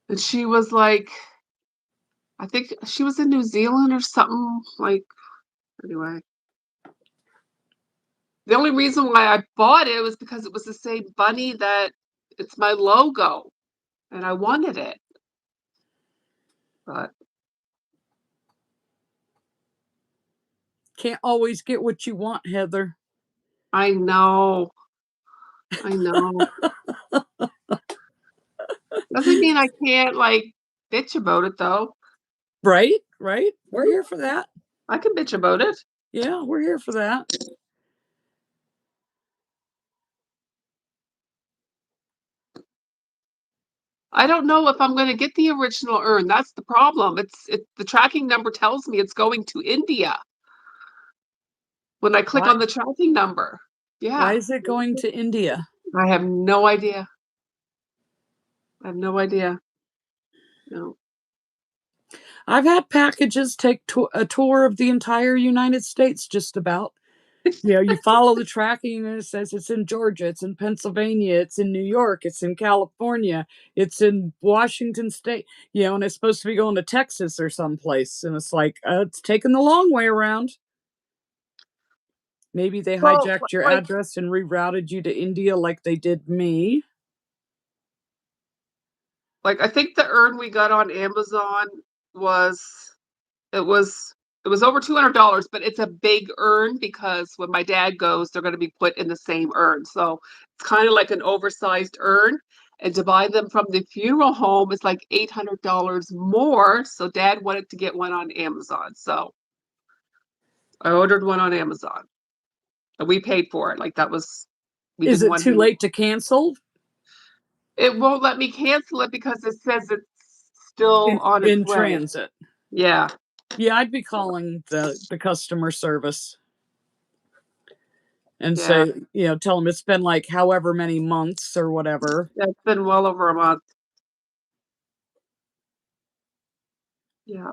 S2: and she was like I think she was in New Zealand or something like anyway. The only reason why I bought it was because it was the same bunny that it's my logo and I wanted it. But
S1: Can't always get what you want, Heather.
S2: I know. I know. Doesn't mean I can't like bitch about it though.
S1: Right? Right? We're here for that.
S2: I can bitch about it.
S1: Yeah, we're here for that.
S2: I don't know if I'm going to get the original urn. That's the problem. The tracking number tells me it's going to India when I click
S1: Why
S2: on the tracking number.
S1: why
S2: Yeah,
S1: is it going to India?
S2: I have no idea. I have no idea. No.
S1: I've had packages take a tour of the entire United States just about. You follow the tracking and it says it's in Georgia, it's in Pennsylvania, it's in New York, it's in California, it's in Washington State, and it's supposed to be going to Texas or someplace. And it's like, it's taking the long way around. Maybe they
S2: Well,
S1: hijacked your
S2: like
S1: address and rerouted you to India like they did me.
S2: I think the urn we got on Amazon was it was it was over $200, but it's a big urn because when my dad goes, they're going to be put in the same urn. So it's kind of like an oversized urn. And to buy them from the funeral home is like $800 more. So dad wanted to get one on Amazon. So I ordered one on Amazon and we paid for it. Like that was, we
S1: Is
S2: did
S1: it
S2: one.
S1: too late to cancel?
S2: It won't let me cancel it because it says it's still on its
S1: In
S2: way.
S1: transit.
S2: Yeah.
S1: Yeah, I'd be calling the customer service and
S2: Yeah.
S1: say, tell them it's been like however many months or whatever.
S2: Yeah, it's been well over a month. Yeah.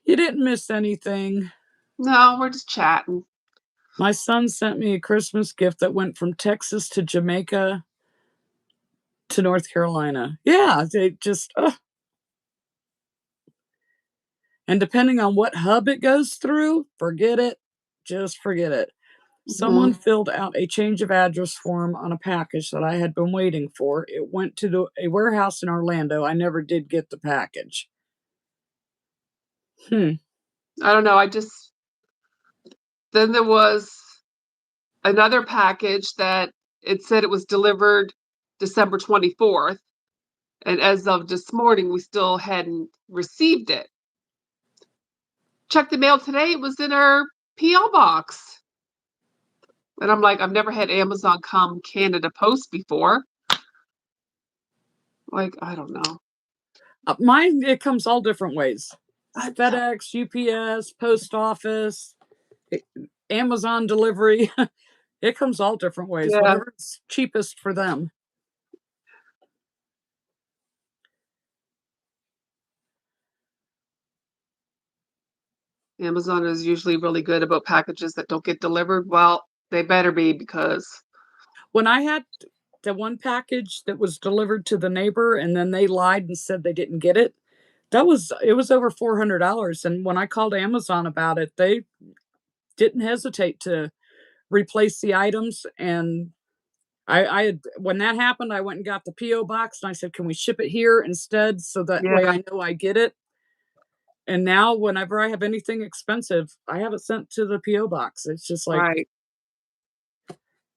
S1: You didn't miss anything.
S2: No, we're just chatting.
S1: My son sent me a Christmas gift that went from Texas to Jamaica to North Carolina. Yeah, they just, and depending on what hub it goes through, forget it. Just forget it. Someone
S2: Mhm.
S1: filled out a change of address form on a package that I had been waiting for. It went to a warehouse in Orlando. I never did get the package. Hmm.
S2: I don't know. Then there was another package that it said it was delivered December 24th. And as of this morning, we still hadn't received it. Checked the mail today, it was in our P.O. box. And I'm like, I've never had Amazon come Canada Post before. Like, I don't know.
S1: Mine, it comes all different ways.
S2: I-
S1: FedEx, UPS, post office, Amazon delivery. It comes all different ways,
S2: Yeah,
S1: whatever's cheapest for them.
S2: Amazon is usually really good about packages that don't get delivered. Well, they better be because,
S1: When I had the one package that was delivered to the neighbor and then they lied and said they didn't get it, it was over $400. And when I called Amazon about it, they didn't hesitate to replace the items. And I had, when that happened, I went and got the PO box and I said, can we ship it here instead so that way
S2: yeah,
S1: I know I get it? And now whenever I have anything expensive, I have it sent to the PO box. It's just like,
S2: right.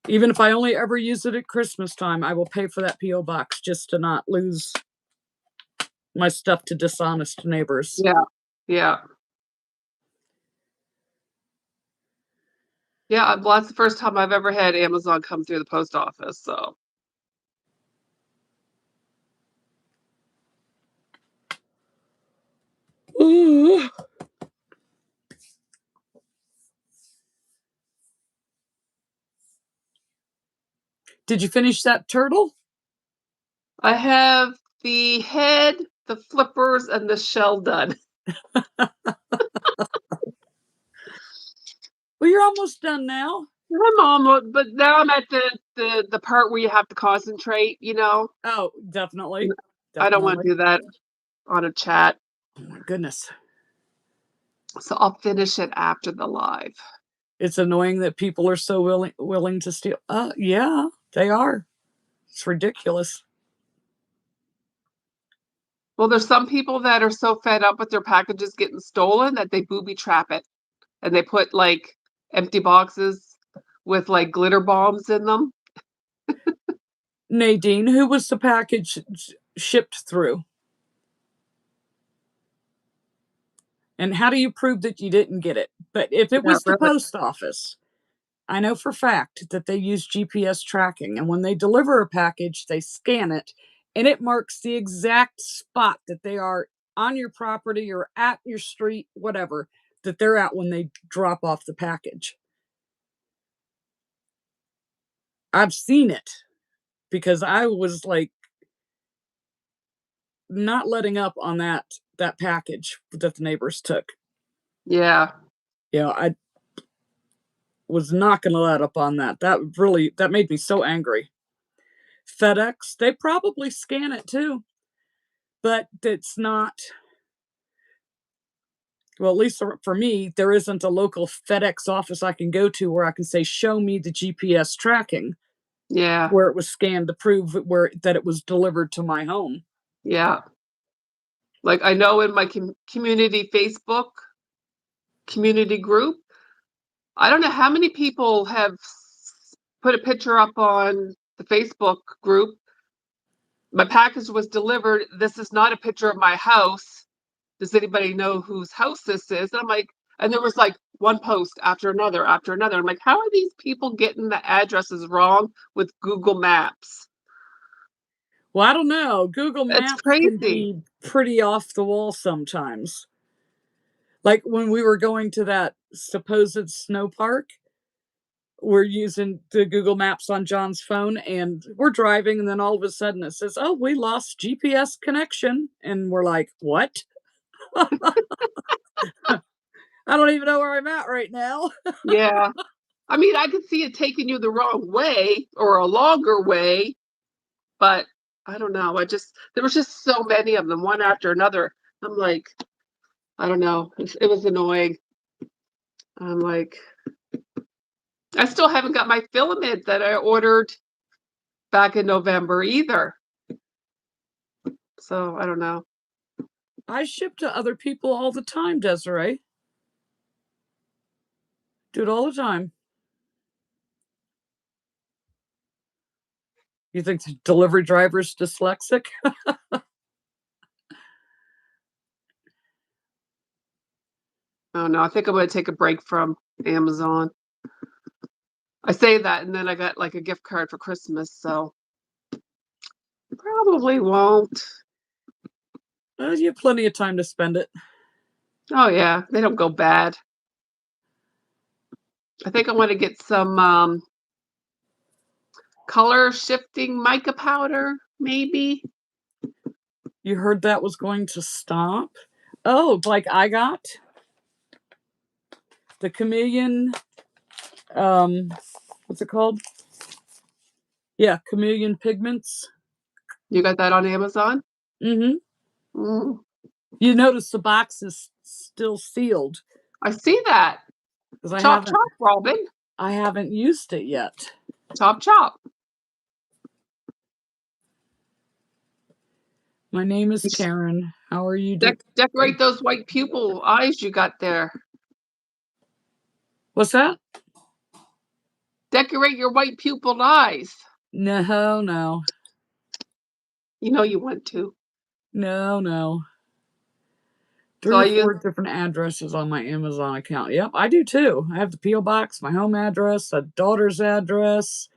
S1: even if I only ever use it at Christmas time, I will pay for that PO box just to not lose my stuff to dishonest neighbors.
S2: Yeah, yeah. Yeah, well, that's the first time I've ever had Amazon come through the post office, so.
S1: Ooh. Did you finish that turtle?
S2: I have the head, the flippers, and the shell done.
S1: Well, you're almost done now.
S2: I'm almost, but now I'm at the part where you have to concentrate, you know?
S1: Oh, definitely.
S2: I don't want
S1: Definitely.
S2: to do that on a chat.
S1: Oh my goodness.
S2: So I'll finish it after the live.
S1: It's annoying that people are so willing to steal. Yeah, they are. It's ridiculous.
S2: Well, there's some people that are so fed up with their packages getting stolen that they booby trap it and they put like empty boxes with like glitter bombs in them.
S1: Nadine, who was the package shipped through? And how do you prove that you didn't get it? But if it
S2: Yeah,
S1: was the
S2: really.
S1: post office, I know for fact that they use GPS tracking. And when they deliver a package, they scan it and it marks the exact spot that they are on your property or at your street, whatever, that they're at when they drop off the package. I've seen it because I was like not letting up on that package that the neighbors took.
S2: Yeah.
S1: I was not going to let up on that. That made me so angry. FedEx, they probably scan it too, but it's not. Well, at least for me, there isn't a local FedEx office I can go to where I can say, "Show me the GPS tracking
S2: Yeah.
S1: where it was scanned to prove that it was delivered to my home."
S2: Yeah. Like I know in my community Facebook community group, I don't know how many people have put a picture up on the Facebook group. My package was delivered. This is not a picture of my house. Does anybody know whose house this is? And I'm like, and there was like one post after another after another. I'm like, how are these people getting the addresses wrong with Google Maps?
S1: Well, I don't know. Google
S2: It's
S1: Maps can
S2: crazy.
S1: be pretty off the wall sometimes. Like when we were going to that supposed snow park, we're using the Google Maps on John's phone and we're driving and then all of a sudden it says, "Oh, we lost GPS connection." And we're like, "What?" I don't even know where I'm at right now.
S2: Yeah. I mean, I could see it taking you the wrong way or a longer way, but I don't know. There was just so many of them, one after another. I'm like, I don't know. It was annoying. I'm like, I still haven't got my filament that I ordered back in November either. So I don't know.
S1: I ship to other people all the time, Desiree. Do it all the time. You think the delivery driver's dyslexic?
S2: Oh no, I think I'm going to take a break from Amazon. I say that, and then I got like a gift card for Christmas, so probably won't.
S1: You have plenty of time to spend it.
S2: Oh yeah, they don't go bad. I think I want to get some color shifting mica powder, maybe.
S1: You heard that was going to stop? Oh, like I got the chameleon, what's it called? Yeah, chameleon pigments.
S2: You got that on Amazon?
S1: Mm-hmm.
S2: Mm,
S1: You notice the box is still sealed
S2: I see that.
S1: because
S2: Chop chop, Robin.
S1: I haven't used it yet.
S2: Chop chop.
S1: My name is Karen. How are you doing?
S2: Decorate those white pupil eyes you got there.
S1: What's that?
S2: Decorate your white pupil eyes.
S1: No, no,
S2: You know you want to.
S1: no, no.
S2: So
S1: 3
S2: I
S1: or
S2: use
S1: 4 different addresses on my Amazon account. Yep, I do too. I have the P.O. box, my home address, a daughter's address,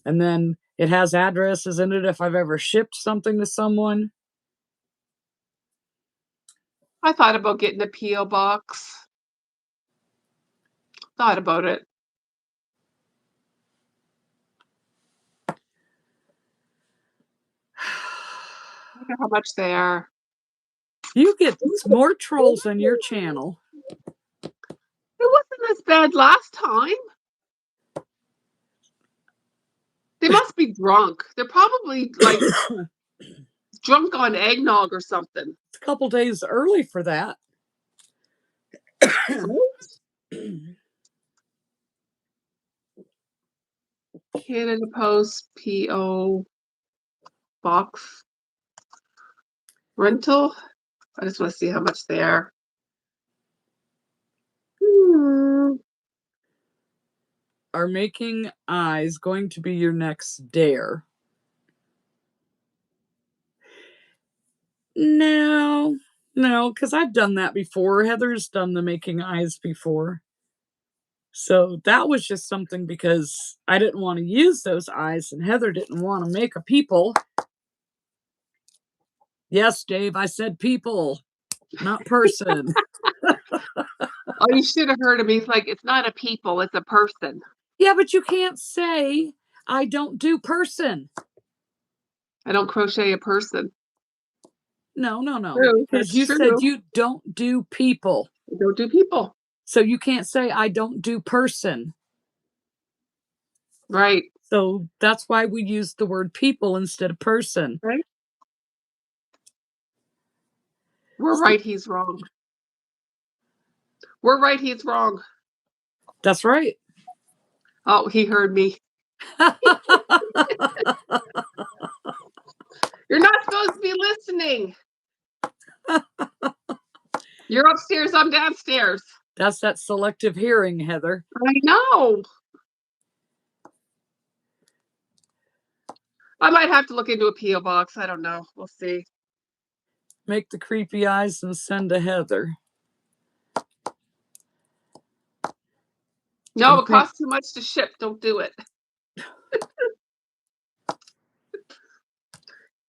S1: and then it has addresses in it if I've ever shipped something to someone.
S2: I thought about getting a P.O. box. Thought about it. Wonder how much they are.
S1: You get more trolls on your channel.
S2: It wasn't as bad last time. They must be drunk. They're probably like drunk on eggnog or something.
S1: It's a couple days early for that.
S2: Canada Post P.O. box rental. I just want to see how much they are.
S1: Are making eyes going to be your next dare? No, no, because I've done that before. Heather's done the making eyes before. So that was just something because I didn't want to use those eyes and Heather didn't want to make a people. Yes, Dave, I said people, not person.
S2: Oh, you should have heard him. He's like, it's not a people, it's a person.
S1: Yeah, but you can't say I don't do person.
S2: I don't crochet a person.
S1: No, no, no.
S2: True,
S1: Because
S2: that's
S1: you said
S2: true.
S1: you don't do people.
S2: I don't do people.
S1: So you can't say I don't do person.
S2: Right.
S1: So that's why we use the word people instead of person.
S2: Right. We're right, he's wrong. We're right, he's wrong.
S1: That's right.
S2: Oh, he heard me. You're not supposed to be listening. You're upstairs, I'm downstairs.
S1: That's that selective hearing, Heather.
S2: I know. I might have to look into a P.O. box. I don't know. We'll see.
S1: Make the creepy eyes and send to Heather.
S2: No, it costs too much to ship. Don't do it.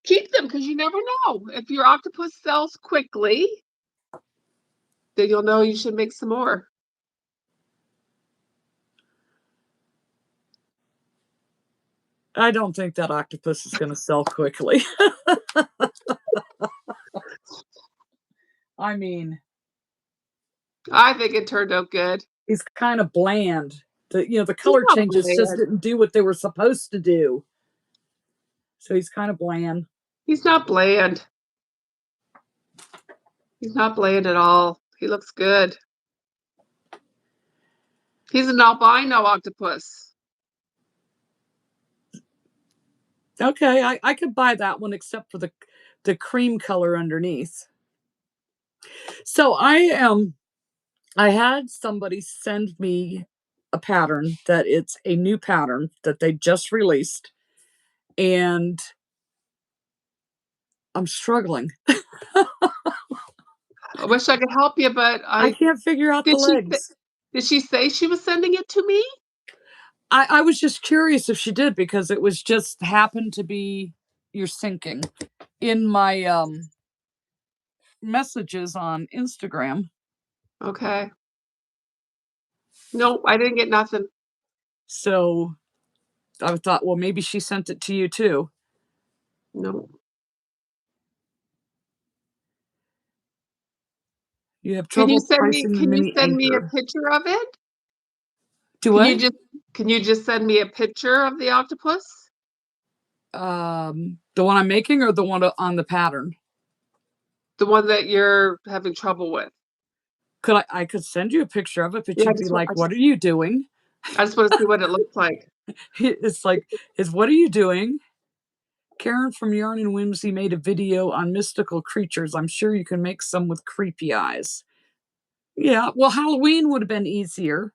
S2: Keep them because you never know. If your octopus sells quickly, then you'll know you should make some more.
S1: I don't think that octopus is going to sell quickly. I mean,
S2: I think it turned out good.
S1: he's kind of bland. The color
S2: not
S1: changes just
S2: bland.
S1: didn't do what they were supposed to do. So he's kind of bland.
S2: He's not bland. He's not bland at all. He looks good. He's an albino octopus.
S1: Okay, I could buy that one except for the cream color underneath. So I had somebody send me a pattern that it's a new pattern that they just released, and I'm struggling.
S2: I wish I could help you, but
S1: I can't figure out the
S2: did she
S1: legs.
S2: did she say she was sending it to me?
S1: I was just curious if she did because it was just happened to be you're sinking in my messages on Instagram.
S2: Okay. Nope, I didn't get nothing.
S1: So I thought, well, maybe she sent it to you too.
S2: No.
S1: You have
S2: Can you
S1: trouble
S2: send me
S1: pricing the
S2: can you
S1: mini
S2: send me a
S1: anchor.
S2: picture of it?
S1: Do
S2: Can
S1: what?
S2: you just send me a picture of the octopus?
S1: The one I'm making or the one on the pattern?
S2: The one that you're having trouble with.
S1: I could send you a picture of it, but
S2: Yeah,
S1: you'd be like, what are you doing?
S2: I just want to see what it looks like.
S1: It's like, what are you doing? Karen from Yarn and Whimsy made a video on mystical creatures. I'm sure you can make some with creepy eyes. Yeah, well, Halloween would have been easier.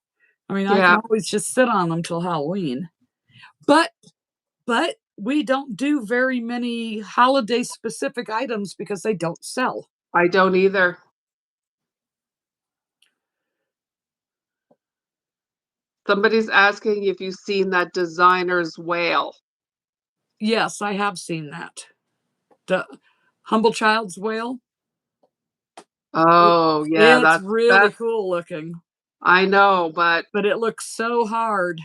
S1: I mean, I can
S2: Yeah,
S1: always just sit on them till Halloween. But we don't do very many holiday specific items because they don't sell.
S2: I don't either. Somebody's asking if you've seen that designer's whale.
S1: Yes, I have seen that. The Humble Child's whale.
S2: Oh, yeah,
S1: It's
S2: that's
S1: really cool looking,
S2: I know, but
S1: but it looks so hard.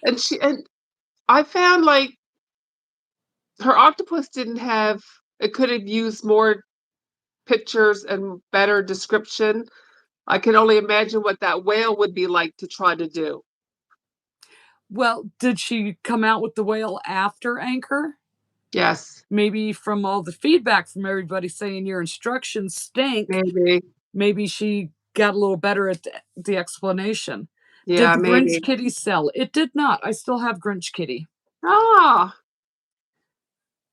S2: and I found, like, her octopus didn't have it could have used more pictures and better description. I can only imagine what that whale would be like to try to do.
S1: Well, did she come out with the whale after Anchor?
S2: Yes,
S1: Maybe from all the feedback from everybody saying your instructions stink,
S2: maybe.
S1: maybe she got a little better at the explanation. Did
S2: Yeah,
S1: the Grinch
S2: maybe.
S1: kitty sell? It did not. I still have Grinch kitty.
S2: Ah,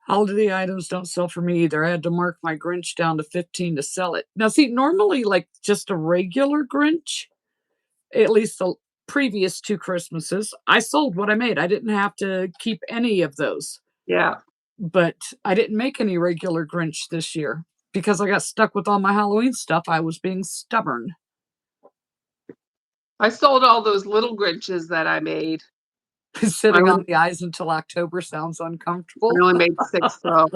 S1: Holiday items don't sell for me either. I had to mark my Grinch down to 15 to sell it. Now, see, normally, like just a regular Grinch, at least the previous 2 Christmases, I sold what I made. I didn't have to keep any of those.
S2: yeah.
S1: But I didn't make any regular Grinch this year because I got stuck with all my Halloween stuff. I was being stubborn.
S2: I sold all those little Grinches that I made. I
S1: Sitting on
S2: only
S1: the eyes until October sounds
S2: I
S1: uncomfortable.
S2: only made 6 though.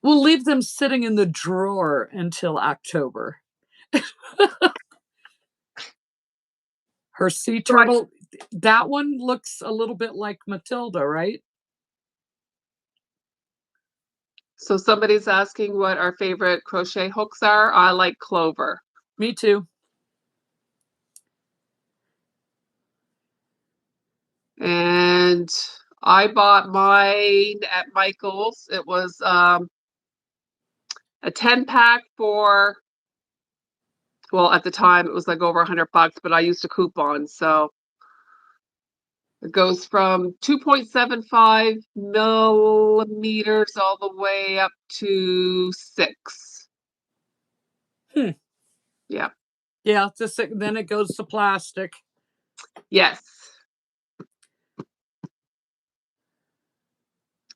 S1: We'll leave them sitting in the drawer until October. Her sea
S2: So I
S1: turtle, that one looks a little bit like Matilda, right?
S2: so somebody's asking what our favorite crochet hooks are. I like Clover.
S1: Me too.
S2: And I bought mine at Michael's. It was, a 10-pack for well, at the time, it was, like, over $100, but I used a coupon, so it goes from 2.75 millimeters all the way up to 6.
S1: Hmm.
S2: Yeah.
S1: Yeah, then it goes to plastic.
S2: Yes.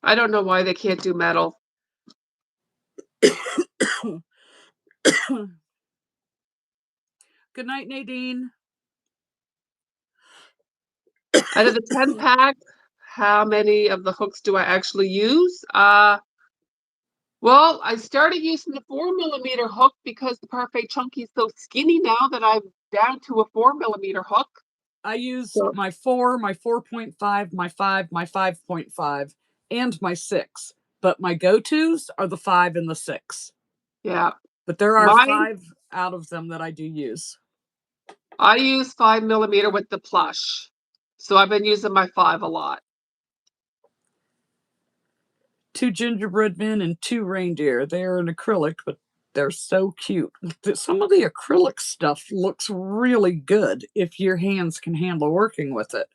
S2: I don't know why they can't do metal.
S1: Good night, Nadine.
S2: Out of the 10-pack, how many of the hooks do I actually use? Well, I started using the 4 millimeter hook because the Parfait Chunky is so skinny now that I'm down to a 4 millimeter hook.
S1: I use
S2: So
S1: my 4, my 4.5, my 5, my 5.5, and my 6. But my go-tos are the 5 and the 6.
S2: yeah,
S1: But there are
S2: mine
S1: 5 out of them that I do use.
S2: I use 5 millimeter with the plush. So I've been using my 5 a lot.
S1: 2 gingerbread men and 2 reindeer. They are in acrylic, but they're so cute. Some of the acrylic stuff looks really good if your hands can handle working with it.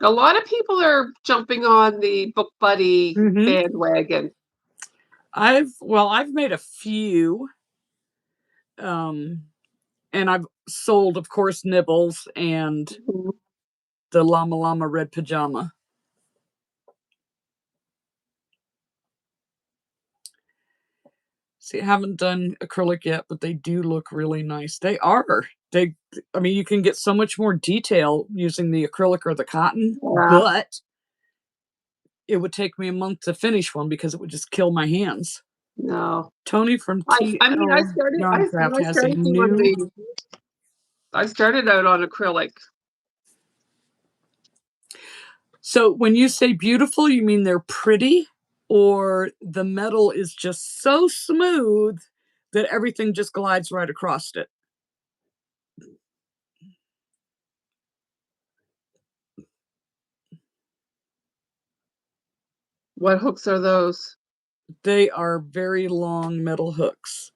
S2: A lot of people are jumping on the Book Buddy
S1: Mhm.
S2: bandwagon.
S1: I've made a few, and I've sold, of course, Nibbles and
S2: Mhm.
S1: the Llama Llama Red Pajama. See, I haven't done acrylic yet, but they do look really nice. They are. I mean, you can get so much more detail using the acrylic or the cotton,
S2: Yeah,
S1: but it would take me a month to finish one because it would just kill my hands.
S2: no.
S1: Tony from
S2: I mean,
S1: TL Yarn Craft
S2: when I
S1: has a
S2: started doing
S1: new.
S2: I started out on acrylic.
S1: So when you say beautiful, you mean they're pretty, or the metal is just so smooth that everything just glides right across it?
S2: What hooks are those?
S1: They are very long metal hooks.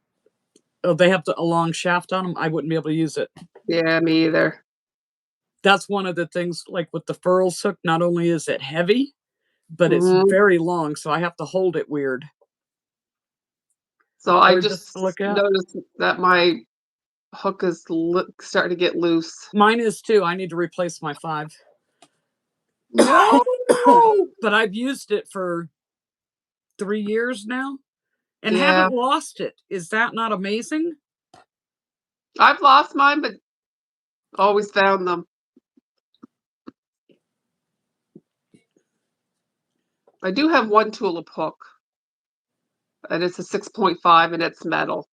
S1: Oh, they have a long shaft on them. I wouldn't be able to use it.
S2: Yeah, me either.
S1: That's one of the things, like with the furls hook, not only is it heavy, but it's
S2: Mhm.
S1: very long, so I have to hold it weird.
S2: So I
S1: Gorgeous to
S2: just
S1: look at.
S2: noticed that my hook is starting to get loose.
S1: Mine is too. I need to replace my 5.
S2: No.
S1: But I've used it for 3 years now, and
S2: Yeah.
S1: haven't lost it. Is that not amazing?
S2: I've lost mine, but always found them. I do have one tulip hook, and it's a 6.5, and it's metal.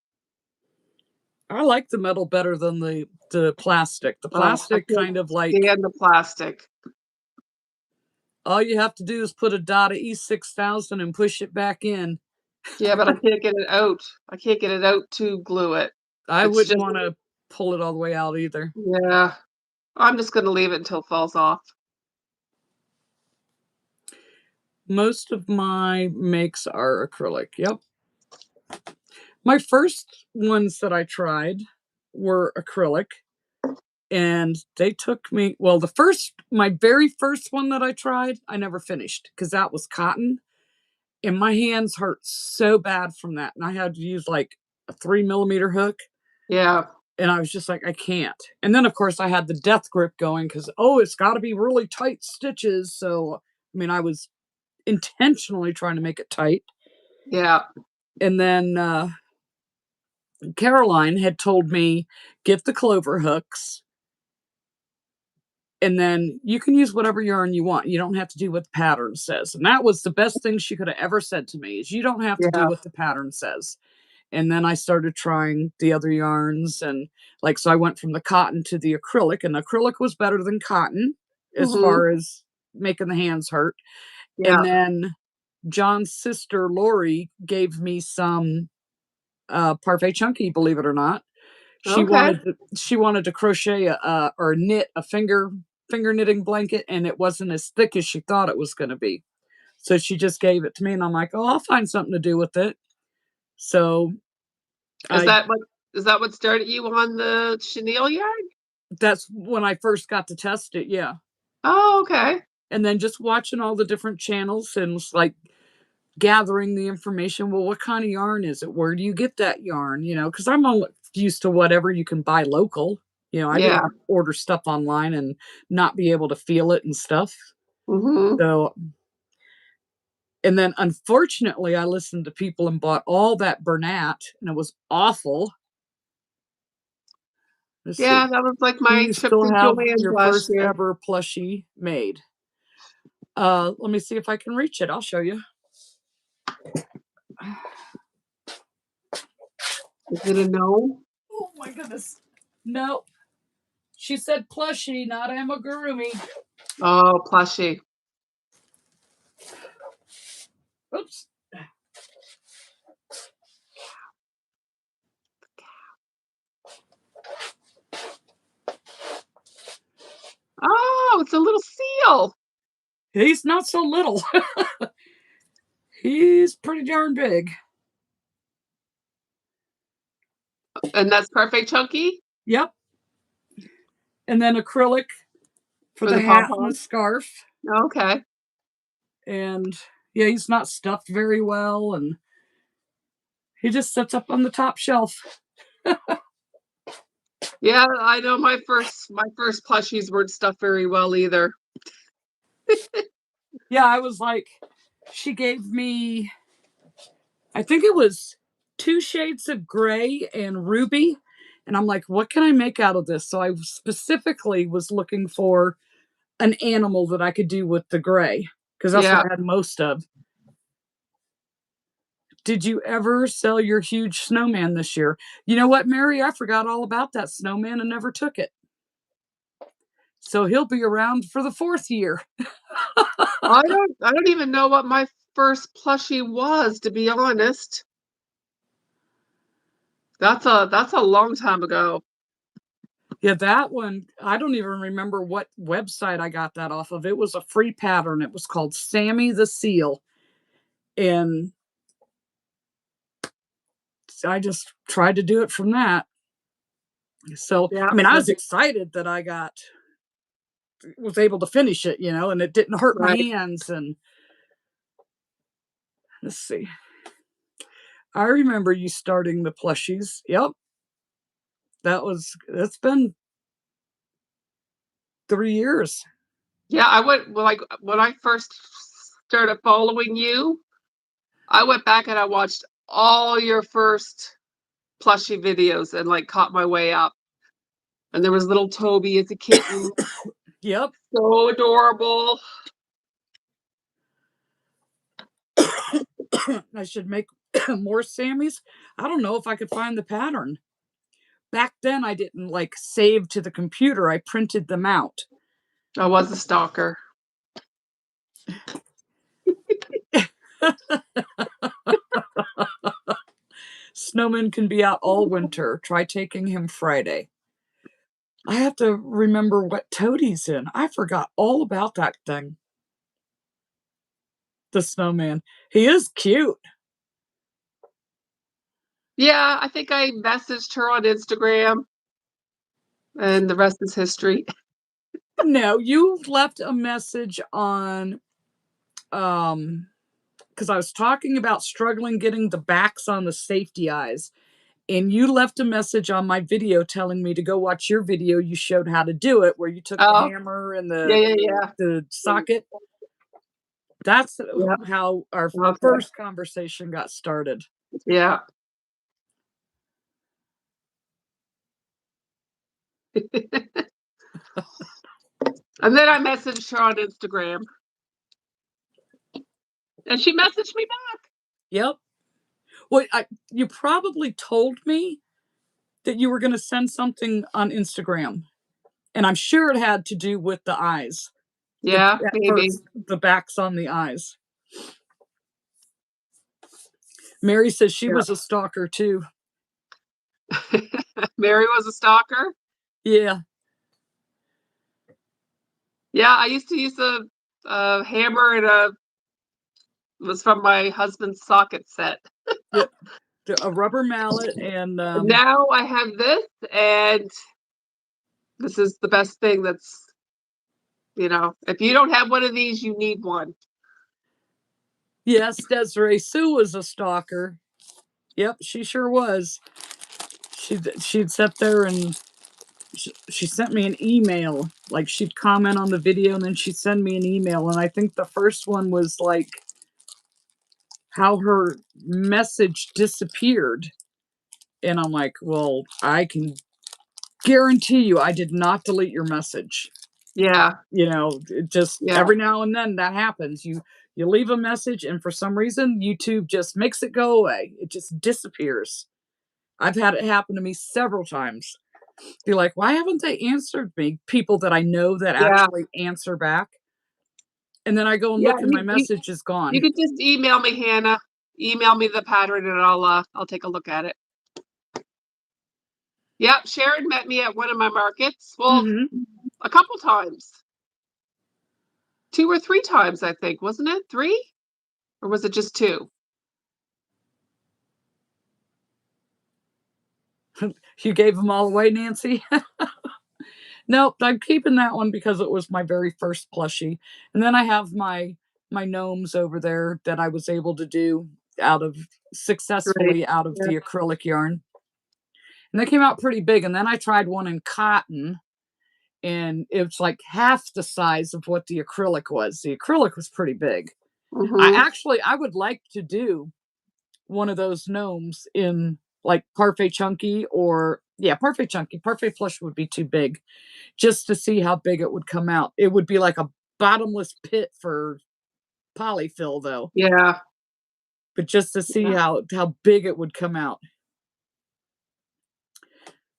S1: I like the metal better than the plastic. The
S2: Oh, I
S1: plastic
S2: can't
S1: kind of like
S2: stand the plastic.
S1: all you have to do is put a dot of E6000 and push it back in.
S2: Yeah, but I can't get it out. I can't get it out to glue it.
S1: I
S2: It's
S1: wouldn't
S2: just,
S1: want to pull it all the way out either.
S2: yeah. I'm just gonna leave it until it falls off.
S1: Most of my makes are acrylic. Yep. My first ones that I tried were acrylic, and they took me, well, my very first one that I tried, I never finished because that was cotton, and my hands hurt so bad from that. And I had to use like a 3 millimeter hook.
S2: Yeah.
S1: And I was just like, I can't. And then, of course, I had the death grip going because, oh, it's got to be really tight stitches. So, I mean, I was intentionally trying to make it tight.
S2: Yeah.
S1: And then Caroline had told me, get the clover hooks. And then you can use whatever yarn you want. You don't have to do what the pattern says. And that was the best thing she could have ever said to me is you don't have to do
S2: Yeah.
S1: what the pattern says. And then I started trying the other yarns and like, so I went from the cotton to the acrylic, and acrylic was better than cotton as
S2: Mhm.
S1: far as making the hands hurt.
S2: Yeah.
S1: And then John's sister Lori gave me some parfait chunky, believe it or not. She
S2: Okay.
S1: wanted to crochet or knit a finger knitting blanket, and it wasn't as thick as she thought it was going to be. So she just gave it to me, and I'm like, oh, I'll find something to do with it. So
S2: Is
S1: I
S2: that what started you on the chenille yarn?
S1: that's when I first got to test it, yeah.
S2: Oh, okay.
S1: And then just watching all the different channels and it's like gathering the information. Well, what kind of yarn is it? Where do you get that yarn? You know, because I'm all used to whatever you can buy local. You know, I
S2: Yeah.
S1: didn't order stuff online and not be able to feel it and stuff.
S2: Mhm.
S1: So, and then unfortunately, I listened to people and bought all that Bernat, and it was awful. Let's see.
S2: Yeah, that was like
S1: Do
S2: my
S1: you
S2: trip
S1: still
S2: to
S1: have
S2: Joann's
S1: your
S2: last
S1: first
S2: year.
S1: ever plushie made? Let me see if I can reach it. I'll show you.
S2: Is it a no?
S1: Oh my goodness. No. She said plushie, not amigurumi.
S2: Oh, plushie.
S1: Oops.
S2: Oh, it's a little seal.
S1: He's not so little. He's pretty darn big.
S2: And that's perfect chunky
S1: Yep. And then acrylic for
S2: for
S1: the
S2: the
S1: hat and the
S2: pom-pom?
S1: scarf.
S2: Okay.
S1: And yeah, he's not stuffed very well. And he just sits up on the top shelf.
S2: Yeah, I know my first plushies weren't stuffed very well either.
S1: Yeah, I was like, she gave me, I think it was 2 shades of gray and ruby. And I'm like, what can I make out of this? So I specifically was looking for an animal that I could do with the gray because that's what
S2: Yeah.
S1: I had most of. Did you ever sell your huge snowman this year? You know what, Mary? I forgot all about that snowman and never took it. So he'll be around for the 4th year.
S2: I don't even know what my first plushie was, to be honest. That's a long time ago.
S1: Yeah, that one, I don't even remember what website I got that off of. It was a free pattern. It was called Sammy the Seal. And I just tried to do it from that. So,
S2: Yeah,
S1: I mean, I was
S2: that's
S1: excited that was able to finish it, and it didn't hurt my
S2: right.
S1: hands. And let's see. I remember you starting the plushies. Yep. That's been 3 years.
S2: Yeah, I went like when I first started following you, I went back and I watched all your first plushie videos and like caught my way up. And there was little Toby as a kitten.
S1: Yep.
S2: So adorable.
S1: I should make more Sammys. I don't know if I could find the pattern. Back then, I didn't like save to the computer. I printed them out.
S2: I was a stalker.
S1: Snowman can be out all winter. Try taking him Friday. I have to remember what tote he's in. I forgot all about that thing. The snowman. He is cute.
S2: Yeah, I think I messaged her on Instagram, and the rest is history.
S1: No, you left a message on because I was talking about struggling getting the backs on the safety eyes. And you left a message on my video telling me to go watch your video. You showed how to do it, where you took the
S2: Oh,
S1: hammer and
S2: yeah.
S1: the socket. That's
S2: Yeah.
S1: how our
S2: Okay.
S1: first conversation got started.
S2: Yeah. And then I messaged her on Instagram. And she messaged me back.
S1: Yep. Well, you probably told me that you were going to send something on Instagram, and I'm sure it had to do with the eyes.
S2: Yeah,
S1: At
S2: maybe.
S1: first, the backs on the eyes. Mary says she was a stalker too.
S2: Mary was a stalker.
S1: Yeah.
S2: Yeah, I used to use a hammer and it was from my husband's socket set.
S1: Yep. A rubber mallet and
S2: Now I have this, and this is the best thing that's, if you don't have one of these, you need one.
S1: yes, Desiree Sue was a stalker. Yep, she sure was. She'd sit there and she sent me an email. Like she'd comment on the video and then she'd send me an email. And I think the first one was like how her message disappeared. And I'm like, well, I can guarantee you I did not delete your message.
S2: Yeah.
S1: It just every now and then that happens. You leave a message and for some reason YouTube just makes it go away. It just disappears. I've had it happen to me several times. Be like, why haven't they answered me? People that I know that actually answer back. And then I go and look and my message is gone.
S2: You could just email me, Hannah. Email me the pattern and I'll take a look at it. Yep, Sharon met me at one of my markets. Well, a couple times. 2 or 3 times, I think. Wasn't it 3? Or was it just 2?
S1: You gave them all away, Nancy? Nope, I'm keeping that one because it was my very first plushie. And then I have my gnomes over there that I was able to do successfully out of the acrylic yarn. And they came out pretty big. And then I tried one in cotton, and it's like half the size of what the acrylic was. The acrylic was pretty big. I would like to do one of those gnomes in like Parfait Chunky Parfait Chunky. Parfait Plush would be too big just to see how big it would come out. It would be like a bottomless pit for polyfill though.
S2: Yeah.
S1: But just to see how big it would come out.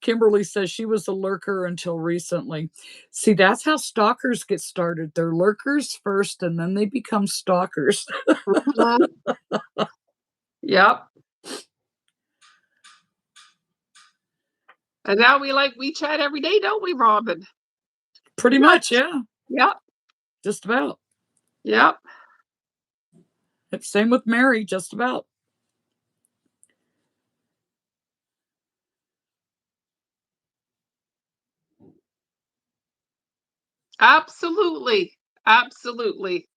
S1: Kimberly says she was a lurker until recently. See, that's how stalkers get started. They're lurkers first and then they become stalkers.
S2: Yep. And now we WeChat every day, don't we, Robin?
S1: Pretty much, yeah.
S2: Yep.
S1: Just about.
S2: Yep.
S1: Same with Mary, just about.
S2: Absolutely. Absolutely.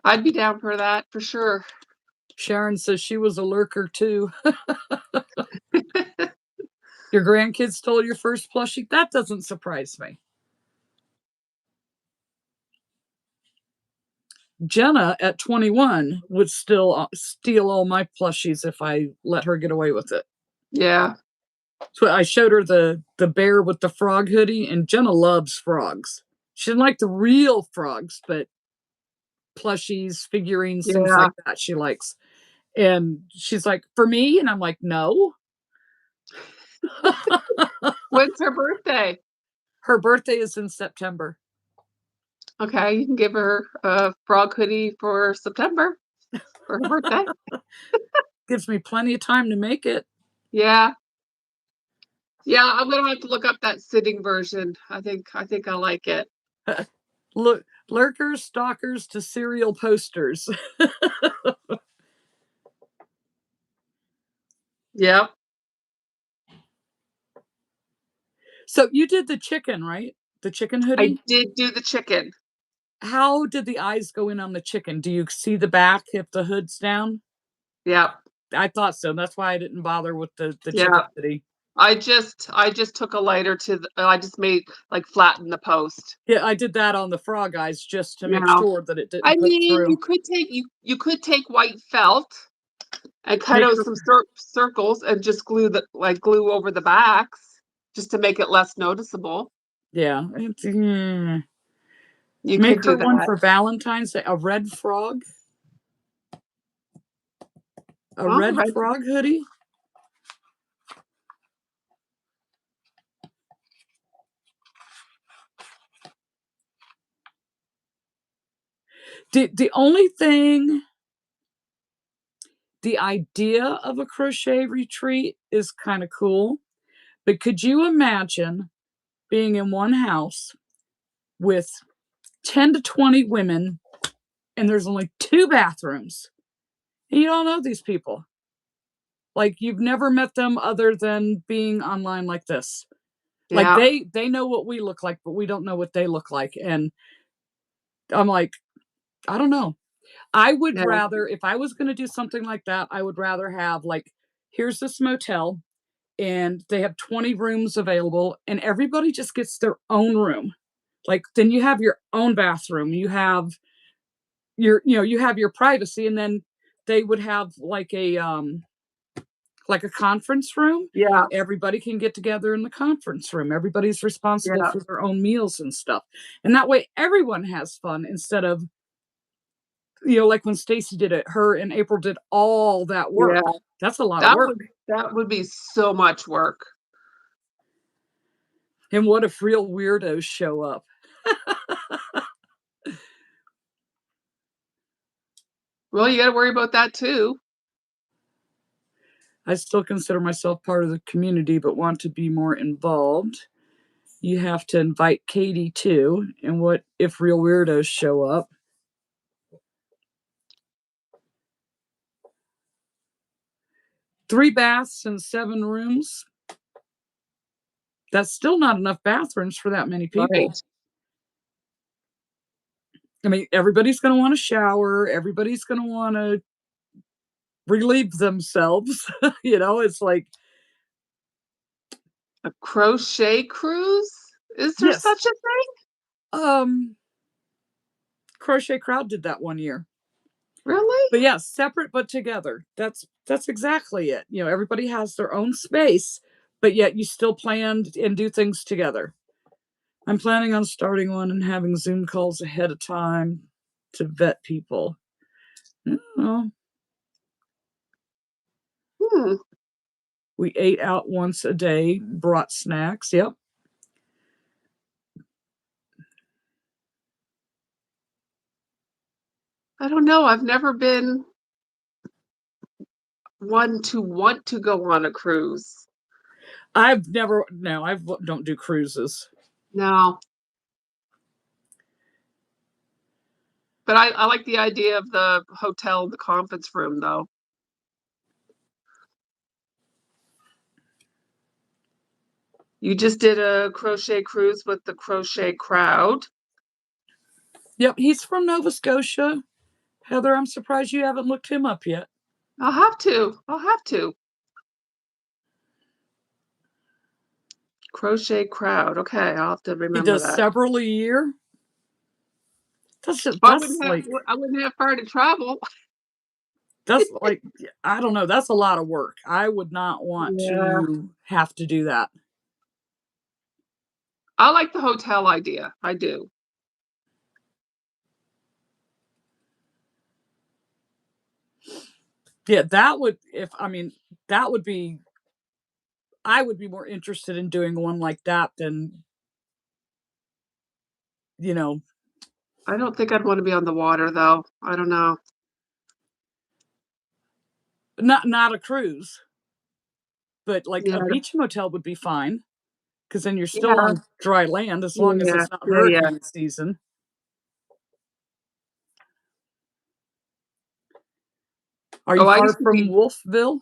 S2: I'd be down for that for sure.
S1: Sharon says she was a lurker too. Your grandkids stole your first plushie? That doesn't surprise me. Jenna at 21 would still steal all my plushies if I let her get away with it.
S2: Yeah.
S1: So I showed her the bear with the frog hoodie, and Jenna loves frogs. She didn't like the real frogs, but plushies, figurines, things
S2: Yeah.
S1: like that she likes. And she's like, "For me?" And I'm like, "No."
S2: When's her birthday?
S1: Her birthday is in September.
S2: Okay, you can give her a frog hoodie for September for her birthday.
S1: Gives me plenty of time to make it.
S2: Yeah. Yeah, I'm gonna have to look up that sitting version. I think I like it.
S1: Look, lurkers, stalkers to serial posters.
S2: Yep.
S1: So you did the chicken, right? The chicken
S2: I
S1: hoodie?
S2: did do the chicken.
S1: How did the eyes go in on the chicken? Do you see the back if the hood's down?
S2: Yep.
S1: I thought so. That's why I didn't bother with the chicken
S2: Yeah.
S1: hoodie.
S2: I just took a lighter to I just made like flatten the post.
S1: Yeah, I did that on the frog eyes just to
S2: You
S1: make
S2: know.
S1: sure that it
S2: I
S1: didn't poke
S2: mean,
S1: through.
S2: you could take white felt and cut
S1: Make
S2: out
S1: her,
S2: some circles and just glue over the backs just to make it less noticeable.
S1: yeah.
S2: You
S1: Make
S2: could
S1: her
S2: do
S1: one
S2: that.
S1: for Valentine's Day, a red frog, a
S2: Well,
S1: red
S2: right.
S1: frog hoodie. The only thing, the idea of a crochet retreat is kind of cool, but could you imagine being in one house with 10 to 20 women and there's only 2 bathrooms? And you don't know these people. Like you've never met them other than being online like this. Like
S2: Yeah.
S1: they know what we look like, but we don't know what they look like. And I'm like, I don't know. I would
S2: Yeah.
S1: rather, if I was going to do something like that, I would rather have like, here's this motel and they have 20 rooms available and everybody just gets their own room. Like then you have your own bathroom, you have you have your privacy, and then they would have like a conference room.
S2: Yeah.
S1: Everybody can get together in the conference room. Everybody's responsible
S2: Yeah.
S1: for their own meals and stuff. And that way everyone has fun instead of, like when Stacy did it, her and April did all that
S2: Yeah.
S1: work. That's a lot of
S2: That
S1: work.
S2: would that would be so much work.
S1: And what if real weirdos show up?
S2: Well, you got to worry about that too.
S1: I still consider myself part of the community, but want to be more involved. You have to invite Katie too. And what if real weirdos show up? 3 baths and 7 rooms. That's still not enough bathrooms for that many people.
S2: Right.
S1: I mean, everybody's going to want to shower. Everybody's going to want to relieve themselves. It's like,
S2: A crochet cruise? Is there
S1: yes,
S2: such a thing?
S1: um, Crochet Crowd did that one year.
S2: Really?
S1: But yeah, separate but together. That's exactly it. Everybody has their own space, but yet you still plan and do things together. I'm planning on starting one and having Zoom calls ahead of time to vet people. Oh,
S2: Hmm.
S1: we ate out once a day, brought snacks. Yep.
S2: I don't know. I've never been one to want to go on a cruise.
S1: I've never, no, I don't do cruises.
S2: No. But I like the idea of the hotel, the conference room, though. You just did a crochet cruise with the Crochet Crowd.
S1: Yep, he's from Nova Scotia. Heather, I'm surprised you haven't looked him up yet.
S2: I'll have to. I'll have to. Crochet Crowd. Okay, I'll have to
S1: He
S2: remember
S1: does
S2: that.
S1: several a year.
S2: I wouldn't have far to travel.
S1: that's like, I don't know, that's a lot of work. I would not want
S2: Yeah.
S1: to have to do that.
S2: I like the hotel idea. I do.
S1: Yeah, that would, if I mean, that would be, I would be more interested in doing one like that than, you know,
S2: I don't think I'd want to be on the water though. I don't know.
S1: not a cruise, but like
S2: Yeah,
S1: a beach motel would be fine because then you're still
S2: yeah,
S1: on dry land as long as
S2: yeah,
S1: it's not
S2: yeah, yeah.
S1: hurricane season. Are
S2: Oh,
S1: you
S2: I
S1: far
S2: used to
S1: from
S2: be
S1: Wolfville?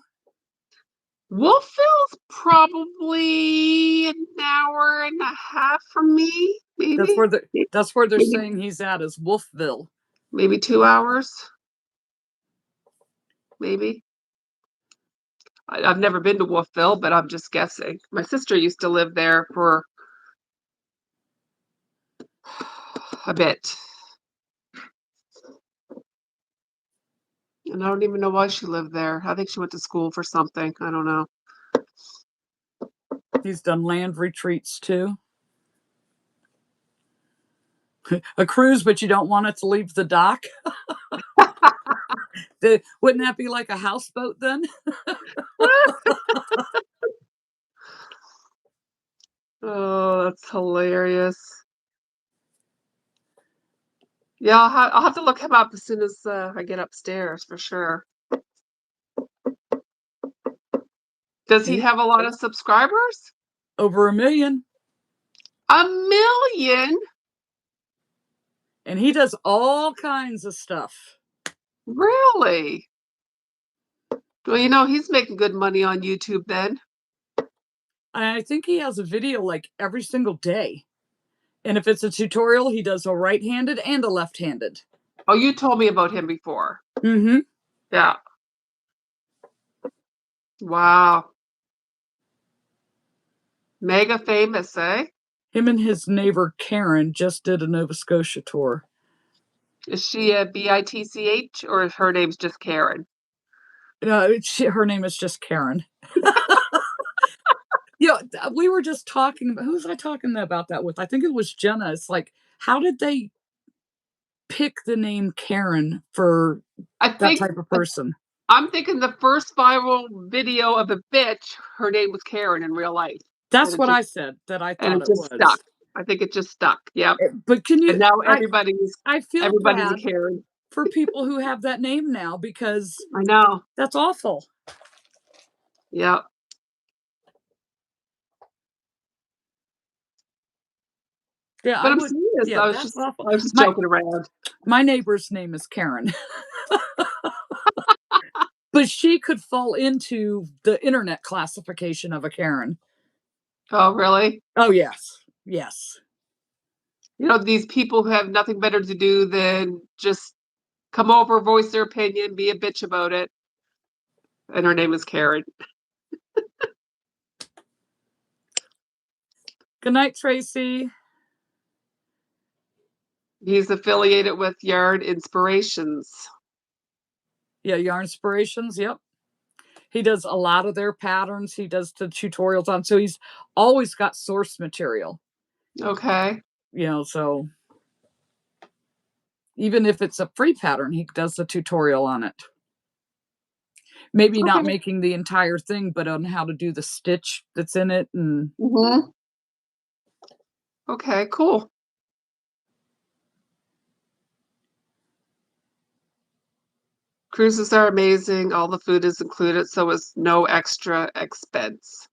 S2: Wolfville's probably an hour and a half from me,
S1: That's
S2: maybe.
S1: where the that's where they're
S2: Maybe
S1: saying he's at, is Wolfville.
S2: maybe 2 hours, maybe. I've never been to Wolfville, but I'm just guessing. My sister used to live there for a bit. And I don't even know why she lived there. I think she went to school for something. I don't know.
S1: He's done land retreats too. A cruise, but you don't want it to leave the dock. Wouldn't that be like a houseboat then?
S2: Oh, that's hilarious. Yeah, I'll have to look him up as soon as I get upstairs for sure. Does he
S1: He,
S2: have a lot of subscribers?
S1: over 1 million.
S2: 1 million?
S1: And he does all kinds of stuff.
S2: Really? Well, you know, he's making good money on YouTube then.
S1: I think he has a video like every single day. And if it's a tutorial, he does a right-handed and a left-handed.
S2: Oh, you told me about him before.
S1: Mm-hmm.
S2: Yeah. Wow. Mega famous, eh?
S1: Him and his neighbor Karen just did a Nova Scotia tour.
S2: Is she a BITCH or is her name's just Karen?
S1: Her name is just Karen. Yeah, we were just talking about, who was I talking about that with? I think it was Jenna. It's like, how did they pick the name Karen for
S2: I
S1: that
S2: think
S1: type of person?
S2: I'm thinking the first viral video of a bitch, her name was Karen in real life. And
S1: That's
S2: it
S1: what
S2: just
S1: I said that I
S2: and
S1: thought
S2: it
S1: it
S2: just stuck.
S1: was.
S2: I think it just stuck. Yep.
S1: But can
S2: And
S1: you,
S2: now
S1: I feel
S2: everybody's a
S1: bad
S2: Karen.
S1: for people who have that name now because
S2: I know.
S1: that's awful.
S2: Yep.
S1: Yeah,
S2: But I'm serious.
S1: yeah, that's awful.
S2: I was just
S1: My
S2: joking around.
S1: my neighbor's name is Karen. But she could fall into the internet classification of a Karen.
S2: Oh, really?
S1: Oh yes. Yes.
S2: You know, these people who have nothing better to do than just come over, voice their opinion, be a bitch about it. And her name is Karen.
S1: Good night, Tracy.
S2: He's affiliated with Yard Inspirations.
S1: Yeah, Yarn Inspirations. Yep. He does a lot of their patterns. He does the tutorials on. So he's always got source material.
S2: Okay.
S1: So even if it's a free pattern, he does the tutorial on it. Maybe not
S2: Okay.
S1: making the entire thing, but on how to do the stitch that's in it. And
S2: Okay, cool. Cruises are amazing. All the food is included, so it's no extra expense.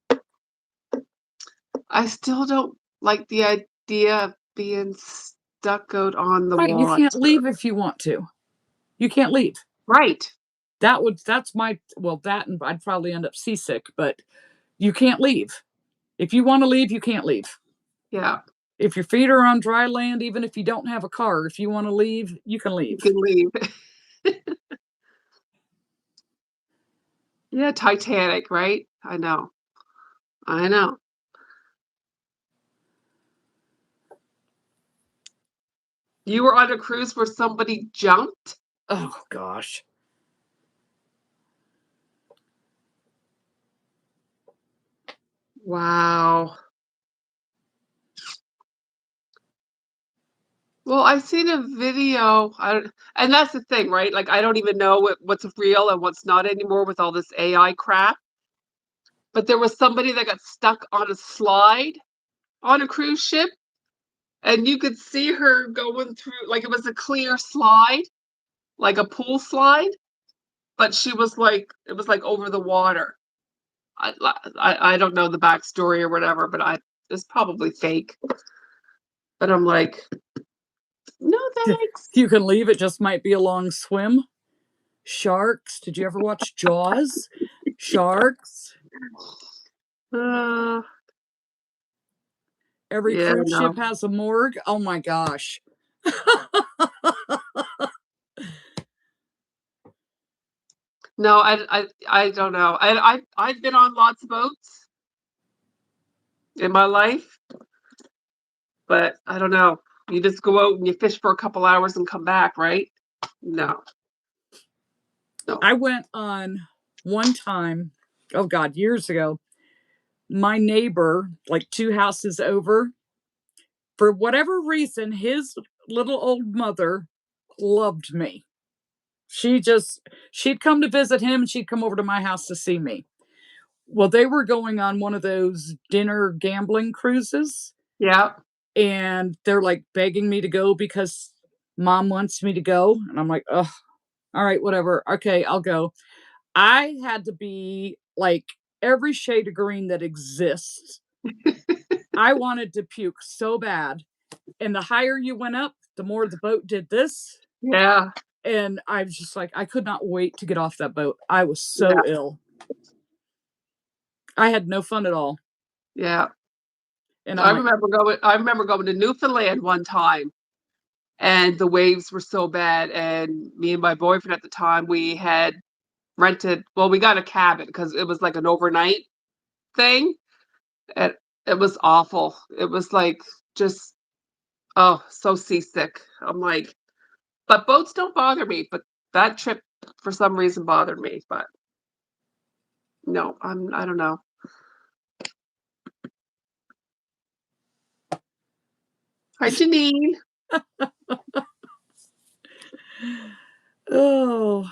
S2: I still don't like the idea of being stuck out on the
S1: right, you
S2: water.
S1: can't leave if you want to. You can't leave.
S2: Right.
S1: That's my, well, that, and I'd probably end up seasick, but you can't leave. If you want to leave, you can't leave.
S2: Yeah.
S1: If your feet are on dry land, even if you don't have a car, if you want to leave, you can leave.
S2: You can leave. Yeah, Titanic, right? I know. I know. You were on a cruise where somebody jumped?
S1: Oh gosh.
S2: Wow. Well, I seen a video, and that's the thing, right? Like, I don't even know what's real and what's not anymore with all this AI crap. But there was somebody that got stuck on a slide on a cruise ship, and you could see her going through, like it was a clear slide, like a pool slide, but she was like, it was like over the water. I don't know the backstory or whatever, but it's probably fake. But I'm like, no thanks.
S1: You can leave. It just might be a long swim. Sharks. Did you ever watch Jaws? Sharks.
S2: Uh,
S1: Every
S2: yeah,
S1: cruise ship
S2: no.
S1: has a morgue. Oh my gosh.
S2: No, I don't know. I've been on lots of boats in my life, but I don't know. You just go out and you fish for a couple hours and come back, right? No. No.
S1: I went on one time, oh God, years ago. My neighbor, like 2 houses over, for whatever reason, his little old mother loved me. She'd come to visit him and she'd come over to my house to see me. Well, they were going on one of those dinner gambling cruises,
S2: Yeah.
S1: and they're like begging me to go because mom wants me to go. And I'm like, oh, all right, whatever. Okay, I'll go. I had to be like every shade of green that exists. I wanted to puke so bad. And the higher you went up, the more the boat did this.
S2: Yeah.
S1: And I was just like, I could not wait to get off that boat. I was so
S2: Yeah.
S1: ill. I had no fun at all.
S2: Yeah.
S1: And
S2: I
S1: I'm like,
S2: remember going to Newfoundland one time, and the waves were so bad, and me and my boyfriend at the time, we had rented, well, we got a cabin because it was like an overnight thing. And it was awful. It was like just, oh, so seasick. I'm like, but boats don't bother me, but that trip for some reason bothered me. But no, I don't know. Hi, Janine.
S1: oh,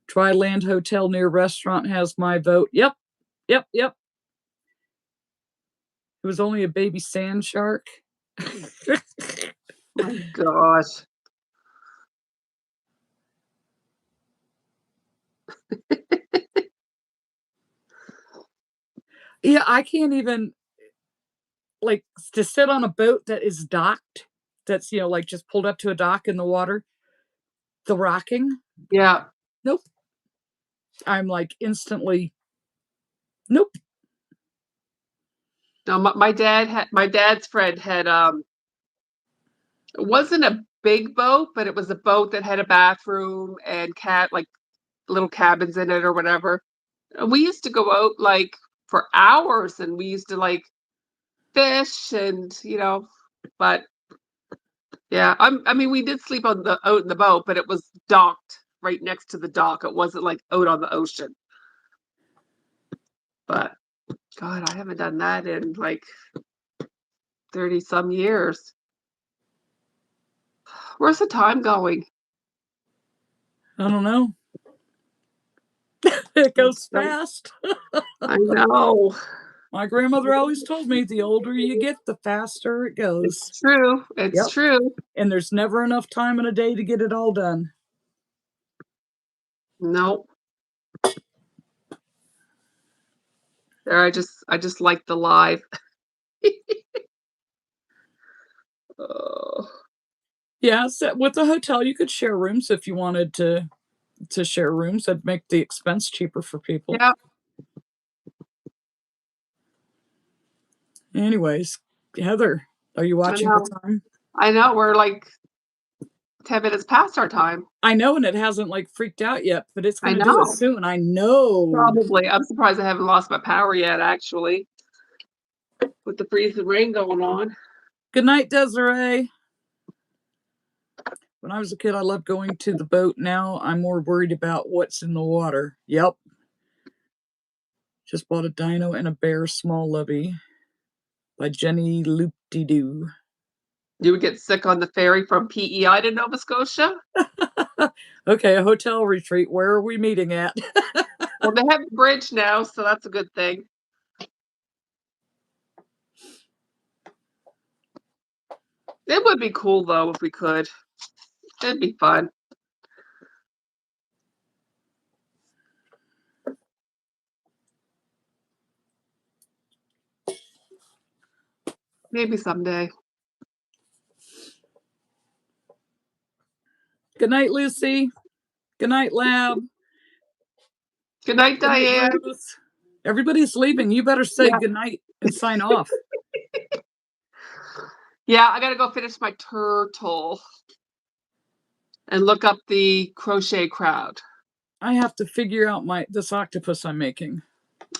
S1: Tryland Hotel near restaurant has my vote. Yep, yep, yep. It was only a baby sand shark.
S2: My gosh.
S1: Yeah, I can't even like to sit on a boat that is docked, that's, like just pulled up to a dock in the water. The rocking,
S2: Yeah.
S1: nope. I'm like instantly, nope.
S2: No, my dad's friend had it wasn't a big boat, but it was a boat that had a bathroom and like little cabins in it or whatever. And we used to go out like for hours, and we used to like fish and but yeah, I mean we did sleep out in the boat, but it was docked right next to the dock. It wasn't like out on the ocean. But God, I haven't done that in like 30 some years. Where's the time going?
S1: I don't know. It goes fast.
S2: I know.
S1: My grandmother always told me the older you get, the faster it goes.
S2: It's true. It's
S1: Yep.
S2: true.
S1: And there's never enough time in a day to get it all done.
S2: Nope. There, I just like the live. Oh.
S1: Yeah, so with the hotel, you could share rooms if you wanted to share rooms. That'd make the expense cheaper for people.
S2: Yeah.
S1: Anyways, Heather, are you watching the time?
S2: I know. We're like 10 minutes past our time.
S1: I know, and it hasn't like freaked out yet, but it's
S2: I
S1: going to do it
S2: know.
S1: soon. I know.
S2: Probably. I'm surprised I haven't lost my power yet, actually, with the freezing rain going on.
S1: Good night, Desiree. When I was a kid, I loved going to the boat. Now I'm more worried about what's in the water. Yep. Just bought a Dino and a Bear Small Lovey by Jenny Loop-de-Doo.
S2: You would get sick on the ferry from PEI to Nova Scotia?
S1: Okay, a hotel retreat. Where are we meeting at?
S2: Well, they have a bridge now, so that's a good thing. It would be cool, though, if we could. It'd be fun. Maybe someday.
S1: Good night, Lucy. Good night, Lab.
S2: Good night,
S1: Good night,
S2: Diane.
S1: Bruce. Everybody's leaving. You better say
S2: Yeah.
S1: good night and sign off.
S2: Yeah, I gotta go finish my turtle and look up the crochet crowd.
S1: I have to figure out this octopus I'm making.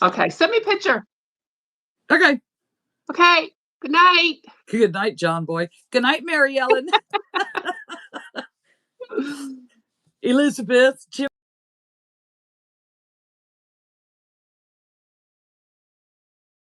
S2: Okay, send me a picture.
S1: Okay.
S2: Okay, good night.
S1: Good night, John Boy. Good night, Mary Ellen. Elizabeth. Jim.